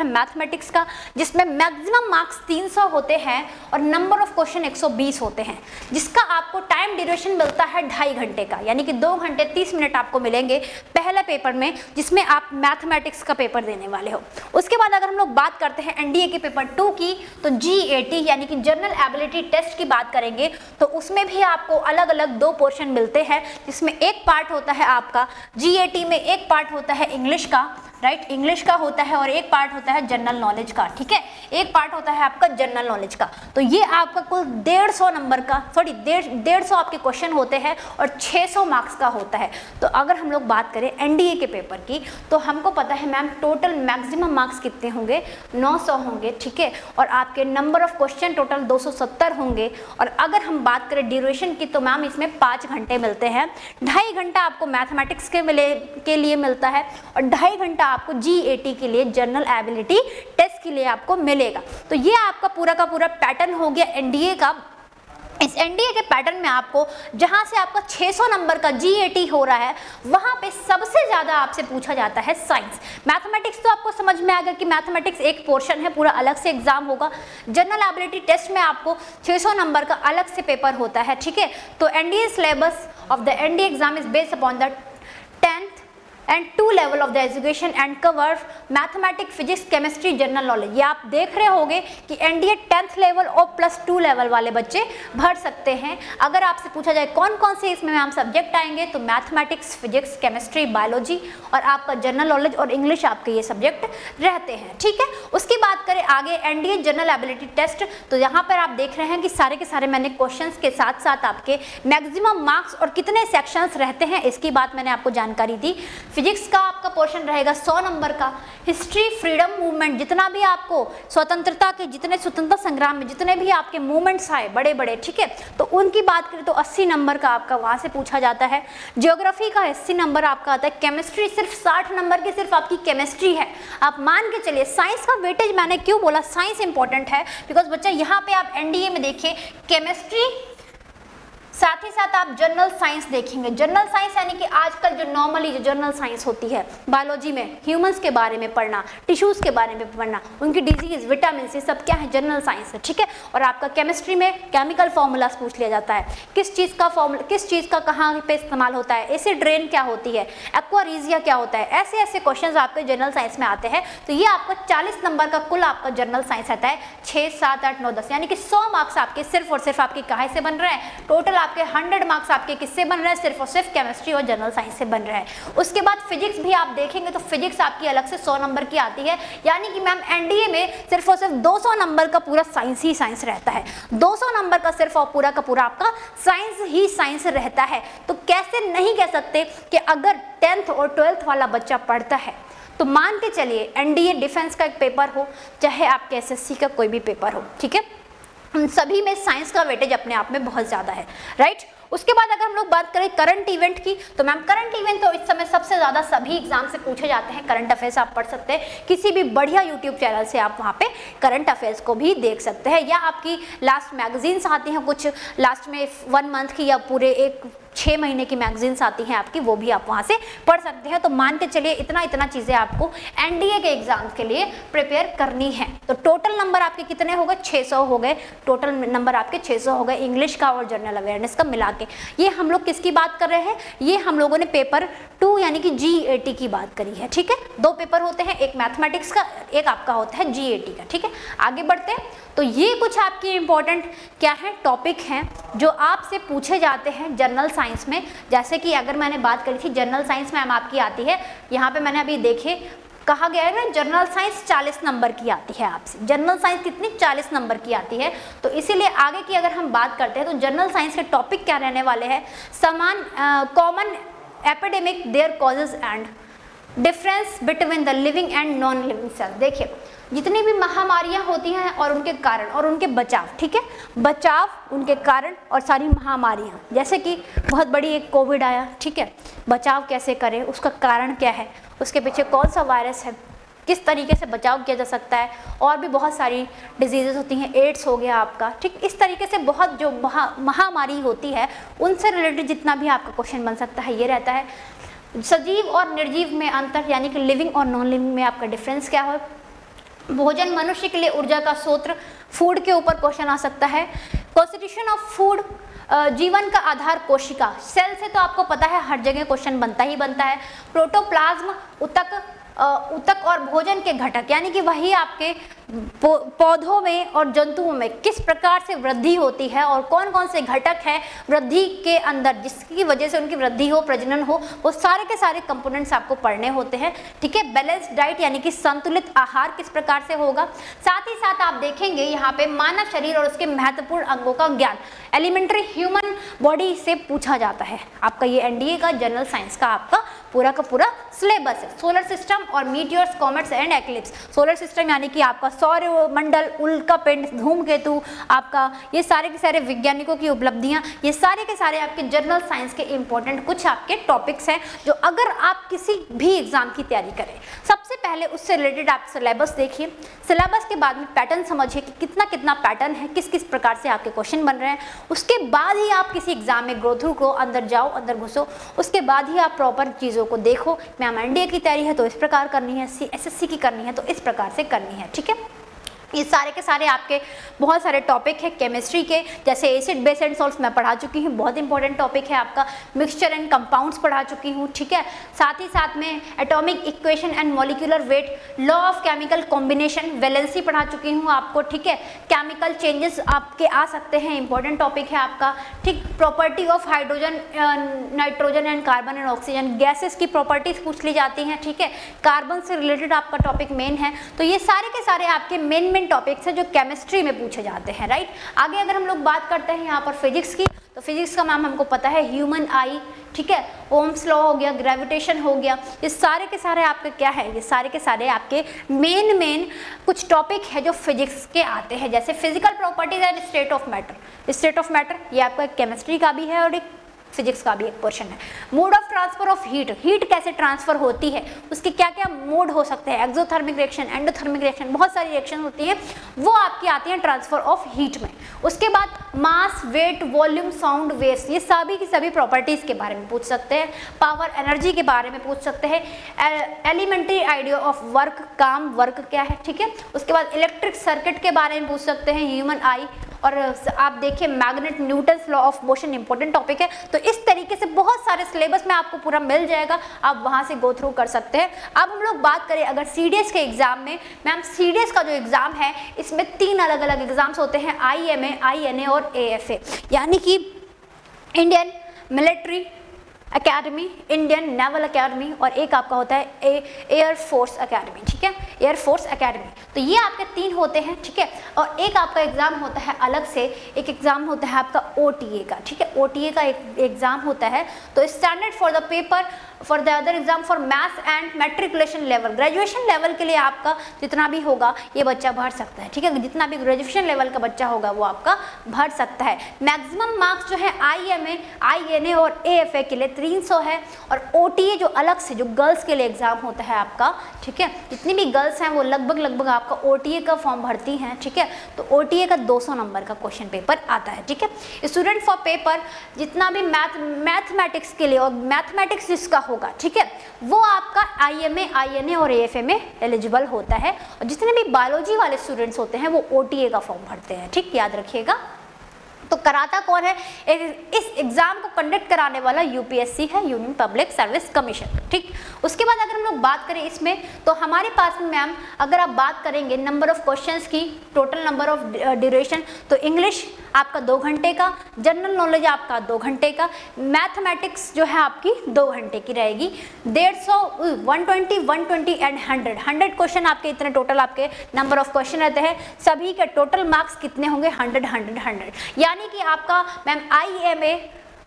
Speaker 1: मैथमेटिक्स का, जिसमें मैक्सिमम मार्क्स 300 होते हैं और नंबर ऑफ क्वेश्चन 120 होते हैं, जिसका आपको टाइम ड्यूरेशन मिलता है 2.5 घंटे का, यानी कि 2 घंटे 30 मिनट आपको मिलेंगे पहले पेपर में, जिसमें आप मैथमेटिक्स का पेपर देने वाले हो। उसके बाद अगर हम लोग बात करते हैं एनडीए के पेपर 2 की, तो GAT यानी कि जनरल एबिलिटी टेस्ट की बात करेंगे, तो उसमें भी आपको अलग अलग 2 पोर्शन मिलते हैं, जिसमें एक पार्ट होता है आपका GAT में, एक पार्ट होता है इंग्लिश का, राइट, इंग्लिश का होता है, और एक पार्ट होता है जनरल नॉलेज का, ठीक है, एक पार्ट होता है आपका जनरल नॉलेज का। तो ये आपका कुल 150 नंबर का, सॉरी 150 आपके क्वेश्चन होते हैं और 600 मार्क्स का होता है। तो अगर हम लोग बात करें एनडीए के पेपर की, तो हमको पता है मैम टोटल मैक्सिमम मार्क्स कितने होंगे, 900 होंगे, ठीक है, और आपके नंबर ऑफ क्वेश्चन टोटल 270 होंगे। और अगर हम बात करें ड्यूरेशन की, तो मैम इसमें 5 घंटे मिलते हैं। 2.5 घंटा आपको मैथमेटिक्स के लिए मिलता है और 2.5 घंटा आपको GAT के लिए जनरल एबिलिटी टेस्ट के लिए आपको मिलेगा। तो ये आपका पूरा का पूरा पैटर्न हो गया एनडीए का। इस एनडीए के पैटर्न में आपको जहां से आपका 600 नंबर का GAT हो रहा है, वहां पे सबसे ज्यादा आपसे पूछा जाता है साइंस। मैथमेटिक्स तो आपको समझ में आ गया कि मैथमेटिक्स एक पोर्शन है, पूरा अलग से एग्जाम होगा। जनरल एबिलिटी टेस्ट में आपको 600 नंबर का अलग से पेपर होता है, ठीक है। तो NDA syllabus of the NDA exam is based upon the 10th and 2 level of the education and cover mathematics, physics, chemistry, general knowledge. ये आप देख रहे होंगे कि एनडीए 10th लेवल और +2 लेवल वाले बच्चे भर सकते हैं। अगर आपसे पूछा जाए कौन कौन से इसमें मैम सब्जेक्ट आएंगे, तो मैथमेटिक्स, फिजिक्स, केमिस्ट्री, बायोलॉजी और आपका जनरल नॉलेज और इंग्लिश आपके ये सब्जेक्ट रहते हैं, ठीक है। उसकी बात करें आगे एनडीए जनरल एबिलिटी टेस्ट, तो यहाँ पर आप देख रहे हैं कि सारे के सारे मैंने क्वेश्चंस के साथ साथ आपके मैक्सिमम मार्क्स और कितने सेक्शंस रहते हैं इसकी बात मैंने आपको जानकारी दी। फिजिक्स का आपका पोर्शन रहेगा 100 नंबर का। हिस्ट्री, फ्रीडम मूवमेंट, जितना भी आपको स्वतंत्रता के, जितने स्वतंत्रता संग्राम में जितने भी आपके मूवमेंट्स आए बड़े बड़े, ठीक है, तो उनकी बात करें तो 80 नंबर का आपका वहां से पूछा जाता है। ज्योग्राफी का 80 नंबर आपका आता है। केमिस्ट्री सिर्फ 60 नंबर की सिर्फ आपकी केमिस्ट्री है, आप मान के चलिए। साइंस का वेटेज मैंने क्यों बोला साइंस इंपॉर्टेंट है, बिकॉज बच्चा यहाँ पे आप एनडीए में देखिए केमिस्ट्री, साथ ही साथ आप जनरल साइंस देखेंगे। जनरल साइंस यानी कि आजकल जो नॉर्मली जो जनरल साइंस होती है, बायोलॉजी में ह्यूमंस के बारे में पढ़ना, टिश्यूज के बारे में पढ़ना, उनकी डिजीज, विटामिन, ये सब क्या है, जनरल साइंस है, ठीक है। और आपका केमिस्ट्री में केमिकल फॉर्मूलाज पूछ लिया जाता है, किस चीज़ का फॉर्मूला, किस चीज़ का कहाँ पे इस्तेमाल होता है, एसिड रेन क्या होती है, एक्वारीजिया क्या होता है, ऐसे ऐसे क्वेश्चन आपके जनरल साइंस में आते हैं। तो ये आपका 40 नंबर का कुल आपका जनरल साइंस आता है। 6, 7, 8, 9, 10 यानी कि 100 मार्क्स आपके सिर्फ और सिर्फ आपके कहाँ से बन रहे हैं, टोटल आपके 100 मार्क्स आपके किससे बन रहे हैं, सिर्फ और सिर्फ केमिस्ट्री और जनरल साइंस से बन रहे हैं। उसके बाद फिजिक्स भी आप देखेंगे तो फिजिक्स आपकी अलग से 100 नंबर की आती है, यानी कि मैम एनडीए में सिर्फ और सिर्फ 200 नंबर का पूरा साइंस ही साइंस रहता है। 200 नंबर का सिर्फ और पूरा का पूरा आपका साइंस ही साइंस रहता है। तो कैसे नहीं कह सकते कि अगर 10th और 12th वाला बच्चा पढ़ता है तो मान के चलिए एनडीए डिफेंस का एक पेपर हो, चाहे आपके एसएससी का कोई भी पेपर हो, ठीक है, उन सभी में साइंस का वेटेज अपने आप में बहुत ज़्यादा है, राइट। उसके बाद अगर हम लोग बात करें करंट इवेंट की, तो मैम करंट इवेंट तो इस समय सबसे ज़्यादा सभी एग्जाम से पूछे जाते हैं। करंट अफेयर्स आप पढ़ सकते हैं, किसी भी बढ़िया यूट्यूब चैनल से आप वहाँ पे करंट अफेयर्स को भी देख सकते हैं, या आपकी लास्ट मैगजीन्स आती हैं कुछ लास्ट में 1 मंथ की या पूरे एक 6 महीने की मैगजीन्स आती हैं आपकी, वो भी आप वहाँ से पढ़ सकते हैं। तो मान के चलिए इतना चीज़ें आपको एनडीए के एग्जाम के लिए प्रिपेयर करनी है। तो टोटल नंबर आपके कितने हो गए, 600 हो गए, टोटल नंबर आपके 600 हो गए इंग्लिश का और जनरल अवेयरनेस का मिला के। ये हम लोग किसकी बात कर रहे हैं, ये हम लोगों ने पेपर 2 यानी कि GAT की बात करी है, ठीक है। 2 पेपर होते हैं, एक मैथमेटिक्स का, एक आपका होता है GAT का, ठीक है। आगे बढ़ते हैं, तो ये कुछ आपके इंपॉर्टेंट क्या है टॉपिक हैं जो आपसे पूछे जाते हैं जनरल साइंस में। जैसे कि अगर मैंने बात करी थी जनरल साइंस में हम आपकी आती है, यहाँ पे मैंने अभी देखे कहा गया है ना जनरल साइंस 40 नंबर की आती है आपसे। जनरल साइंस कितनी 40 नंबर की आती है। तो इसीलिए आगे की अगर हम बात करते हैं तो जनरल साइंस के टॉपिक क्या रहने वाले हैं, समान common epidemic, their causes and difference between the living and non living cell. देखिए जितनी भी महामारियां होती हैं और उनके कारण और उनके बचाव, ठीक है, बचाव, उनके कारण और सारी महामारियाँ, जैसे कि बहुत बड़ी एक कोविड आया, ठीक है, बचाव कैसे करें, उसका कारण क्या है, उसके पीछे कौन सा वायरस है, किस तरीके से बचाव किया जा सकता है, और भी बहुत सारी डिजीजेस होती हैं, एड्स हो गया आपका, ठीक, इस तरीके से बहुत जो महामारी होती है उनसे रिलेटेड जितना भी आपका क्वेश्चन बन सकता है ये रहता है। सजीव और निर्जीव में अंतर, यानी कि लिविंग और नॉन लिविंग में आपका डिफरेंस क्या है। भोजन मनुष्य के लिए ऊर्जा का स्रोत, फूड के ऊपर क्वेश्चन आ सकता है। कॉन्स्टिट्यूशन ऑफ फूड, जीवन का आधार कोशिका, सेल से तो आपको पता है हर जगह क्वेश्चन बनता ही बनता है। प्रोटोप्लाज्म, ऊतक और भोजन के घटक, यानी कि वही आपके पौधों में और जंतुओं में किस प्रकार से वृद्धि होती है और कौन कौन से घटक हैं वृद्धि के अंदर जिसकी वजह से उनकी वृद्धि हो, प्रजनन हो, वो सारे के सारे कंपोनेंट्स आपको पढ़ने होते हैं, ठीक है। बैलेंस डाइट, यानी कि संतुलित आहार किस प्रकार से होगा। साथ ही साथ आप देखेंगे यहाँ पे मानव शरीर और उसके महत्वपूर्ण अंगों का ज्ञान, एलिमेंट्री ह्यूमन बॉडी से पूछा जाता है। आपका ये एनडीए का जनरल साइंस का आपका पूरा का पूरा सिलेबस है। सोलर सिस्टम और meteors, comets and eclipse. Solar system यानी कि आपका सौर मंडल, उल्का पिंड, धूमकेतु, आपका ये सारे के सारे वैज्ञानिकों की उपलब्धियां, ये सारे के सारे आपके जनरल साइंस के इंपॉर्टेंट कुछ आपके टॉपिक्स हैं जो अगर आप किसी भी एग्जाम की तैयारी करें, सबसे पहले उससे रिलेटेड आप सिलेबस देखिए। सिलेबस के बाद में पैटर्न समझिए कि कितना कितना पैटर्न है, किस किस प्रकार से आपके क्वेश्चन बन रहे हैं। उसके बाद ही आप किसी एग्जाम में ग्रो थ्रू को अंदर जाओ, अंदर घुसो। उसके बाद ही आप प्रॉपर चीज़ों को देखो। मैम एनडीए की तैयारी है तो इस प्रकार करनी है, एसएससी की करनी है तो इस प्रकार से करनी है, ठीक है। ये सारे के सारे आपके बहुत सारे टॉपिक है केमिस्ट्री के, जैसे एसिड बेस एंड सॉल्ट्स मैं पढ़ा चुकी हूँ, बहुत इंपॉर्टेंट टॉपिक है आपका। मिक्सचर एंड कंपाउंड्स पढ़ा चुकी हूँ, ठीक है। साथ ही साथ में atomic equation and molecular weight, law of chemical combination, valency पढ़ा चुकी हूँ आपको, ठीक है। केमिकल चेंजेस आपके आ सकते हैं, इंपॉर्टेंट टॉपिक है आपका, ठीक। Property of hydrogen, nitrogen and carbon and oxygen, gases की प्रॉपर्टीज पूछ ली जाती हैं, ठीक है। कार्बन से रिलेटेड आपका टॉपिक मेन है। तो ये सारे के सारे आपके मेन टॉपिक्स है जो केमिस्ट्री में पूछे जाते हैं, राइट। आगे अगर हम लोग बात करते हैं यहाँ पर फिजिक्स की, तो फिजिक्स का मैम हमको पता है ह्यूमन आई, ठीक है, ओम्स लॉ हो गया, ग्रेविटेशन हो गया, ये सारे के सारे आपके क्या है, ये सारे के सारे आपके मेन कुछ टॉपिक है जो फिजिक्स के आते हैं, जैसे physical properties and state of matter. State of matter ये आपका केमिस्ट्री का भी है और एक फिजिक्स का भी एक पोर्शन है। Mode of transfer of heat, heat कैसे ट्रांसफर होती है, उसके क्या क्या मोड हो सकते हैं, एक्सोथर्मिक रिएक्शन, एंडोथर्मिक रिएक्शन, बहुत सारी रिएक्शन होती है, वो आपकी आती हैं ट्रांसफर ऑफ हीट में। उसके बाद मास, वेट, वॉल्यूम, साउंड वेव्स, ये सभी की सभी प्रॉपर्टीज के बारे में पूछ सकते हैं। पावर, एनर्जी के बारे में पूछ सकते हैं। एलिमेंट्री आइडिया ऑफ वर्क, काम, वर्क क्या है, ठीक है। उसके बाद इलेक्ट्रिक सर्किट के बारे में पूछ सकते हैं, ह्यूमन आई, और आप देखिए magnet, Newton's law of motion, important topic है। तो इस तरीके से बहुत सारे सिलेबस में आपको पूरा मिल जाएगा, आप वहां से गो थ्रू कर सकते हैं। अब हम लोग बात करें अगर सीडीएस के एग्जाम में, मैम सीडीएस का जो एग्जाम है इसमें 3 अलग अलग एग्जाम्स होते हैं, आईएमए, आईएनए और एएफए, यानी कि Indian military academy, Indian naval academy, और एक आपका होता है एयर फोर्स अकेडमी, ठीक है, एयर फोर्स अकेडमी। तो ये आपके 3 होते हैं, ठीक है। और एक आपका एग्जाम होता है अलग से, एक एग्जाम होता है आपका ओटीए का, ठीक है, ओटीए का एक एग्जाम होता है। तो standard for the paper for the other exam for maths and matriculation level, graduation level के लिए आपका जितना भी होगा ये बच्चा भर सकता है, ठीक है, जितना भी ग्रेजुएशन लेवल का बच्चा होगा वो आपका भर सकता है। मैक्सिमम मार्क्स जो है आईएमए, आईएनए और एएफए के लिए 300 है, और ओटीए जो अलग से जो गर्ल्स के लिए एग्जाम होता है आपका, ठीक है, जितनी भी गर्ल्स हैं वो लगभग आपका ओटीए का फॉर्म भरती हैं, ठीक है। तो ओटीए का 200 नंबर का क्वेश्चन पेपर आता है, ठीक है। स्टूडेंट फॉर पेपर जितना भी मैथमेटिक्स के लिए और मैथमेटिक्स जिसका होगा, ठीक है, वो आपका आईएमए, आईएनए और एएफए में एलिजिबल होता है, और जितने भी बायोलॉजी वाले स्टूडेंट्स होते हैं वो ओटीए का फॉर्म भरते हैं, ठीक, याद रखिएगा। तो कराता कौन है, इस एग्जाम को कंडक्ट कराने वाला यूपीएससी है, यूनियन पब्लिक सर्विस कमीशन, ठीक। उसके बाद अगर हम लोग बात करें इसमें, तो हमारे पास में मैम अगर आप बात करेंगे नंबर ऑफ क्वेश्चंस की, टोटल नंबर ऑफ ड्यूरेशन, तो इंग्लिश आपका 2 घंटे का, जनरल नॉलेज आपका 2 घंटे का, मैथमेटिक्स जो है आपकी 2 घंटे की रहेगी। 150, 120, 120 एंड 100 क्वेश्चन आपके, इतने टोटल आपके नंबर ऑफ क्वेश्चन रहते हैं। सभी के टोटल मार्क्स कितने होंगे, 100, यानी कि आपका मैम आईएमए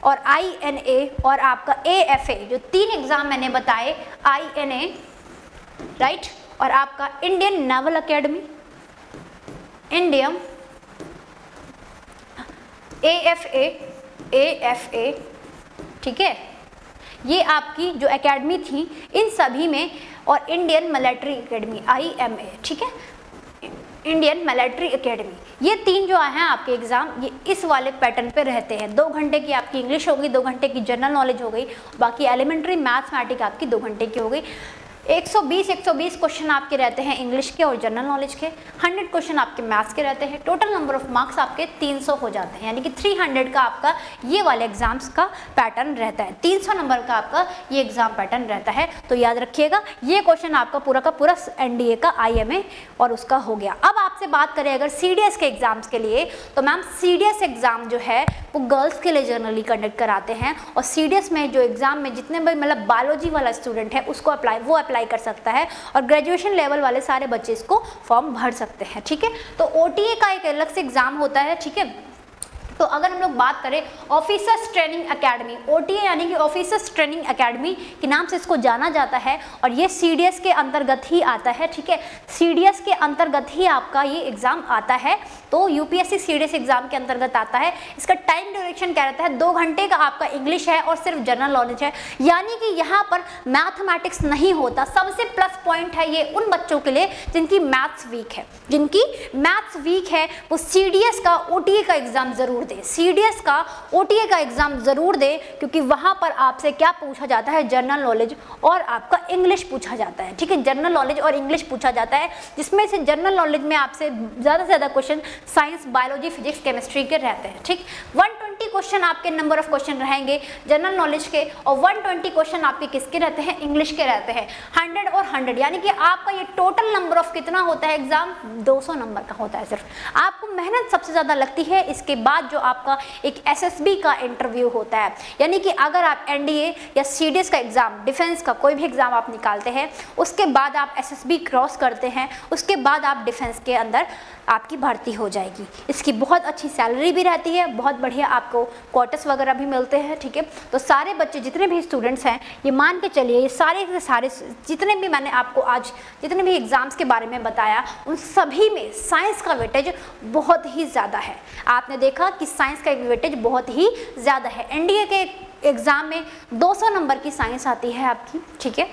Speaker 1: और आईएनए और आपका एएफए जो 3 एग्जाम मैंने बताए, आईएनए, राइट, और आपका Indian naval academy, Indian AFA, ठीक है, ये आपकी जो एकेडमी थी इन सभी में, और इंडियन मिलिट्री एकेडमी IMA, ठीक है, इंडियन मिलिट्री एकेडमी, ये 3 जो हैं आपके एग्जाम, ये इस वाले पैटर्न पे रहते हैं। 2 घंटे की आपकी इंग्लिश हो गई, 2 घंटे की जनरल नॉलेज हो गई, बाकी एलिमेंट्री मैथमेटिक्स आपकी 2 घंटे की हो गई। 120 क्वेश्चन आपके रहते हैं इंग्लिश के और जनरल नॉलेज के, 100 क्वेश्चन आपके मैथ्स के रहते हैं। टोटल नंबर ऑफ मार्क्स आपके 300 हो जाते हैं, यानी कि 300 का आपका ये वाले एग्जाम्स का पैटर्न रहता है। 300 नंबर का आपका ये एग्जाम पैटर्न रहता है। तो याद रखिएगा, ये क्वेश्चन आपका पूरा का पूरा NDA का IMA और उसका हो गया। अब आपसे बात करें अगर CDS के एग्जाम्स के लिए, तो मैम CDS एग्जाम जो है वो गर्ल्स के लिए जनरली कंडक्ट कराते हैं, और CDS में जो एग्जाम में जितने भी मतलब बायोलॉजी वाला स्टूडेंट है उसको अप्लाई कर सकता है, और ग्रेजुएशन लेवल वाले सारे बच्चे इसको फॉर्म भर सकते हैं, ठीक है। तो OTA का एक अलग से एग्जाम होता है, ठीक है। तो अगर हम लोग बात करें ऑफिसर्स ट्रेनिंग एकेडमी, OTA यानी कि ऑफिसर्स ट्रेनिंग एकेडमी के नाम से इसको जाना जाता है, और ये CDS के अंतर्गत ही आता है, ठीक है। CDS के अंतर्गत ही आपका ये एग्जाम आता है, तो UPSC CDS एग्जाम के अंतर्गत आता है। इसका टाइम ड्यूरेशन क्या रहता है, 2 घंटे का आपका इंग्लिश है और सिर्फ जनरल नॉलेज है, यानी कि यहाँ पर मैथमेटिक्स नहीं होता। सबसे प्लस पॉइंट है ये उन बच्चों के लिए जिनकी मैथ्स वीक है, वो CDS का OTA का एग्जाम जरूर दे, CDS का OTA का एग्जाम जरूर दे, क्योंकि वहां पर आपसे क्या पूछा जाता है, जनरल नॉलेज और आपका इंग्लिश पूछा जाता है, ठीक है। जनरल नॉलेज और इंग्लिश पूछा जाता है, जिसमें से जनरल नॉलेज में आपसे ज्यादा से ज्यादा question science, biology, physics, chemistry के रहते हैं, ठीक। 120 क्वेश्चन आपके नंबर ऑफ क्वेश्चन रहेंगे जनरल नॉलेज के, और 120 क्वेश्चन आपके किसके रहते हैं, इंग्लिश के रहते हैं। 100 और 100 यानी कि आपका ये टोटल नंबर ऑफ कितना होता है एग्जाम, 200 नंबर का होता है सिर्फ। आपको मेहनत सबसे ज्यादा लगती है, इसके बाद जो आपका एक SSB का इंटरव्यू होता है, यानी कि अगर आप NDA या CDS का एग्जाम, डिफेंस का कोई भी एग्जाम आप निकालते हैं, उसके बाद आप SSB क्रॉस करते हैं, उसके बाद आप डिफेंस के अंदर आपकी भर्ती हो जाएगी। इसकी बहुत अच्छी सैलरी भी रहती है, बहुत बढ़िया आपको क्वार्टर्स वगैरह भी मिलते हैं, ठीक है। तो सारे बच्चे जितने भी स्टूडेंट्स हैं, ये मान के चलिए ये सारे के सारे जितने भी मैंने आपको आज जितने भी एग्जाम्स के बारे में बताया, उन सभी में साइंस का वेटेज बहुत ही ज़्यादा है। आपने देखा कि साइंस का वेटेज बहुत ही ज़्यादा है। NDA के एग्ज़ाम में 200 नंबर की साइंस आती है आपकी, ठीक है।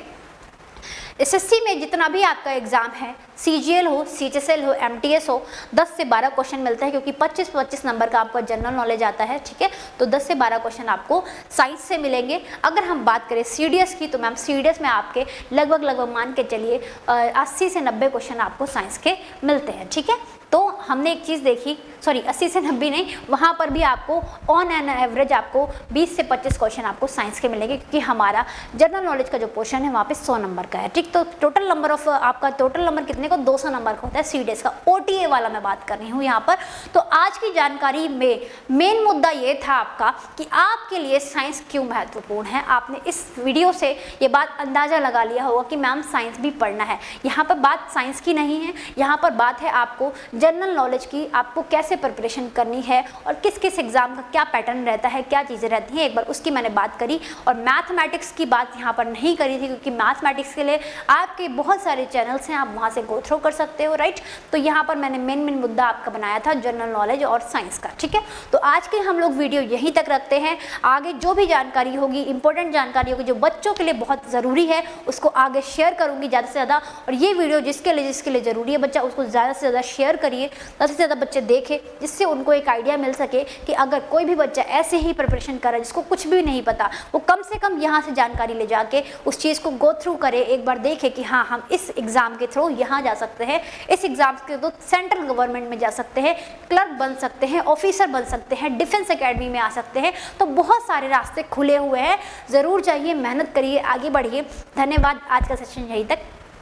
Speaker 1: SSC में जितना भी आपका एग्जाम है, CGL हो, CHSL हो, MTS हो, 10 से 12 क्वेश्चन मिलते हैं, क्योंकि 25-25 नंबर का आपका जनरल नॉलेज आता है, ठीक है। तो 10 से 12 क्वेश्चन आपको साइंस से मिलेंगे। अगर हम बात करें CDS की, तो मैम CDS में आपके लगभग मान के चलिए 80 से 90 क्वेश्चन आपको साइंस के मिलते हैं, ठीक है। तो हमने एक चीज़ देखी, सॉरी 80 से 90 नहीं, वहाँ पर भी आपको ऑन एन एवरेज आपको 20 से 25 क्वेश्चन आपको साइंस के मिलेंगे, क्योंकि हमारा जनरल नॉलेज का जो पोर्शन है वहाँ पे 100 नंबर का है, ठीक। तो टोटल नंबर ऑफ आपका टोटल नंबर कितने का, 200 नंबर का होता है CDS का। OTA वाला मैं बात कर रही हूँ यहाँ पर। तो आज की जानकारी में मेन मुद्दा ये था आपका कि आपके लिए साइंस क्यों महत्वपूर्ण है। आपने इस वीडियो से ये बात अंदाज़ा लगा लिया होगा कि मैम साइंस भी पढ़ना है। यहाँ पर बात साइंस की नहीं है, यहाँ पर बात है आपको जनरल नॉलेज की, आपको कैसे प्रिपरेशन करनी है और किस किस एग्जाम का क्या पैटर्न रहता है, क्या चीज़ें रहती हैं, एक बार उसकी मैंने बात करी। और मैथमेटिक्स की बात यहाँ पर नहीं करी थी, क्योंकि मैथमेटिक्स के लिए आपके बहुत सारे चैनल्स हैं, आप वहाँ से गो थ्रू कर सकते हो, राइट। तो यहाँ पर मैंने मेन मुद्दा आपका बनाया था जनरल नॉलेज और साइंस का, ठीक है। तो आज के हम लोग वीडियो यहीं तक रखते हैं। आगे जो भी जानकारी होगी, इंपॉर्टेंट जानकारी होगी जो बच्चों के लिए बहुत ज़रूरी है, उसको आगे शेयर करूँगी ज़्यादा से ज़्यादा। और ये वीडियो जिसके लिए ज़रूरी है बच्चा, उसको ज़्यादा से ज़्यादा शेयर करिए, ज़्यादा से ज़्यादा बच्चे देखें, जिससे उनको एक आइडिया मिल सके कि अगर कोई भी बच्चा ऐसे ही प्रिपरेशन कर रहा है, जिसको कुछ भी नहीं पता, वो कम से कम यहाँ से जानकारी ले जाके उस चीज़ को गो थ्रू करे, एक बार देखे कि हाँ हम इस एग्ज़ाम के थ्रू यहाँ जा सकते हैं, इस एग्ज़ाम के थ्रू सेंट्रल गवर्नमेंट में जा सकते हैं, क्लर्क बन सकते हैं, ऑफिसर बन सकते हैं, डिफेंस एकेडमी में आ सकते हैं। तो बहुत सारे रास्ते खुले हुए हैं, ज़रूर चाहिए, मेहनत करिए, आगे बढ़िए। धन्यवाद, आज का सेशन यहीं तक,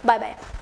Speaker 1: बाय बाय।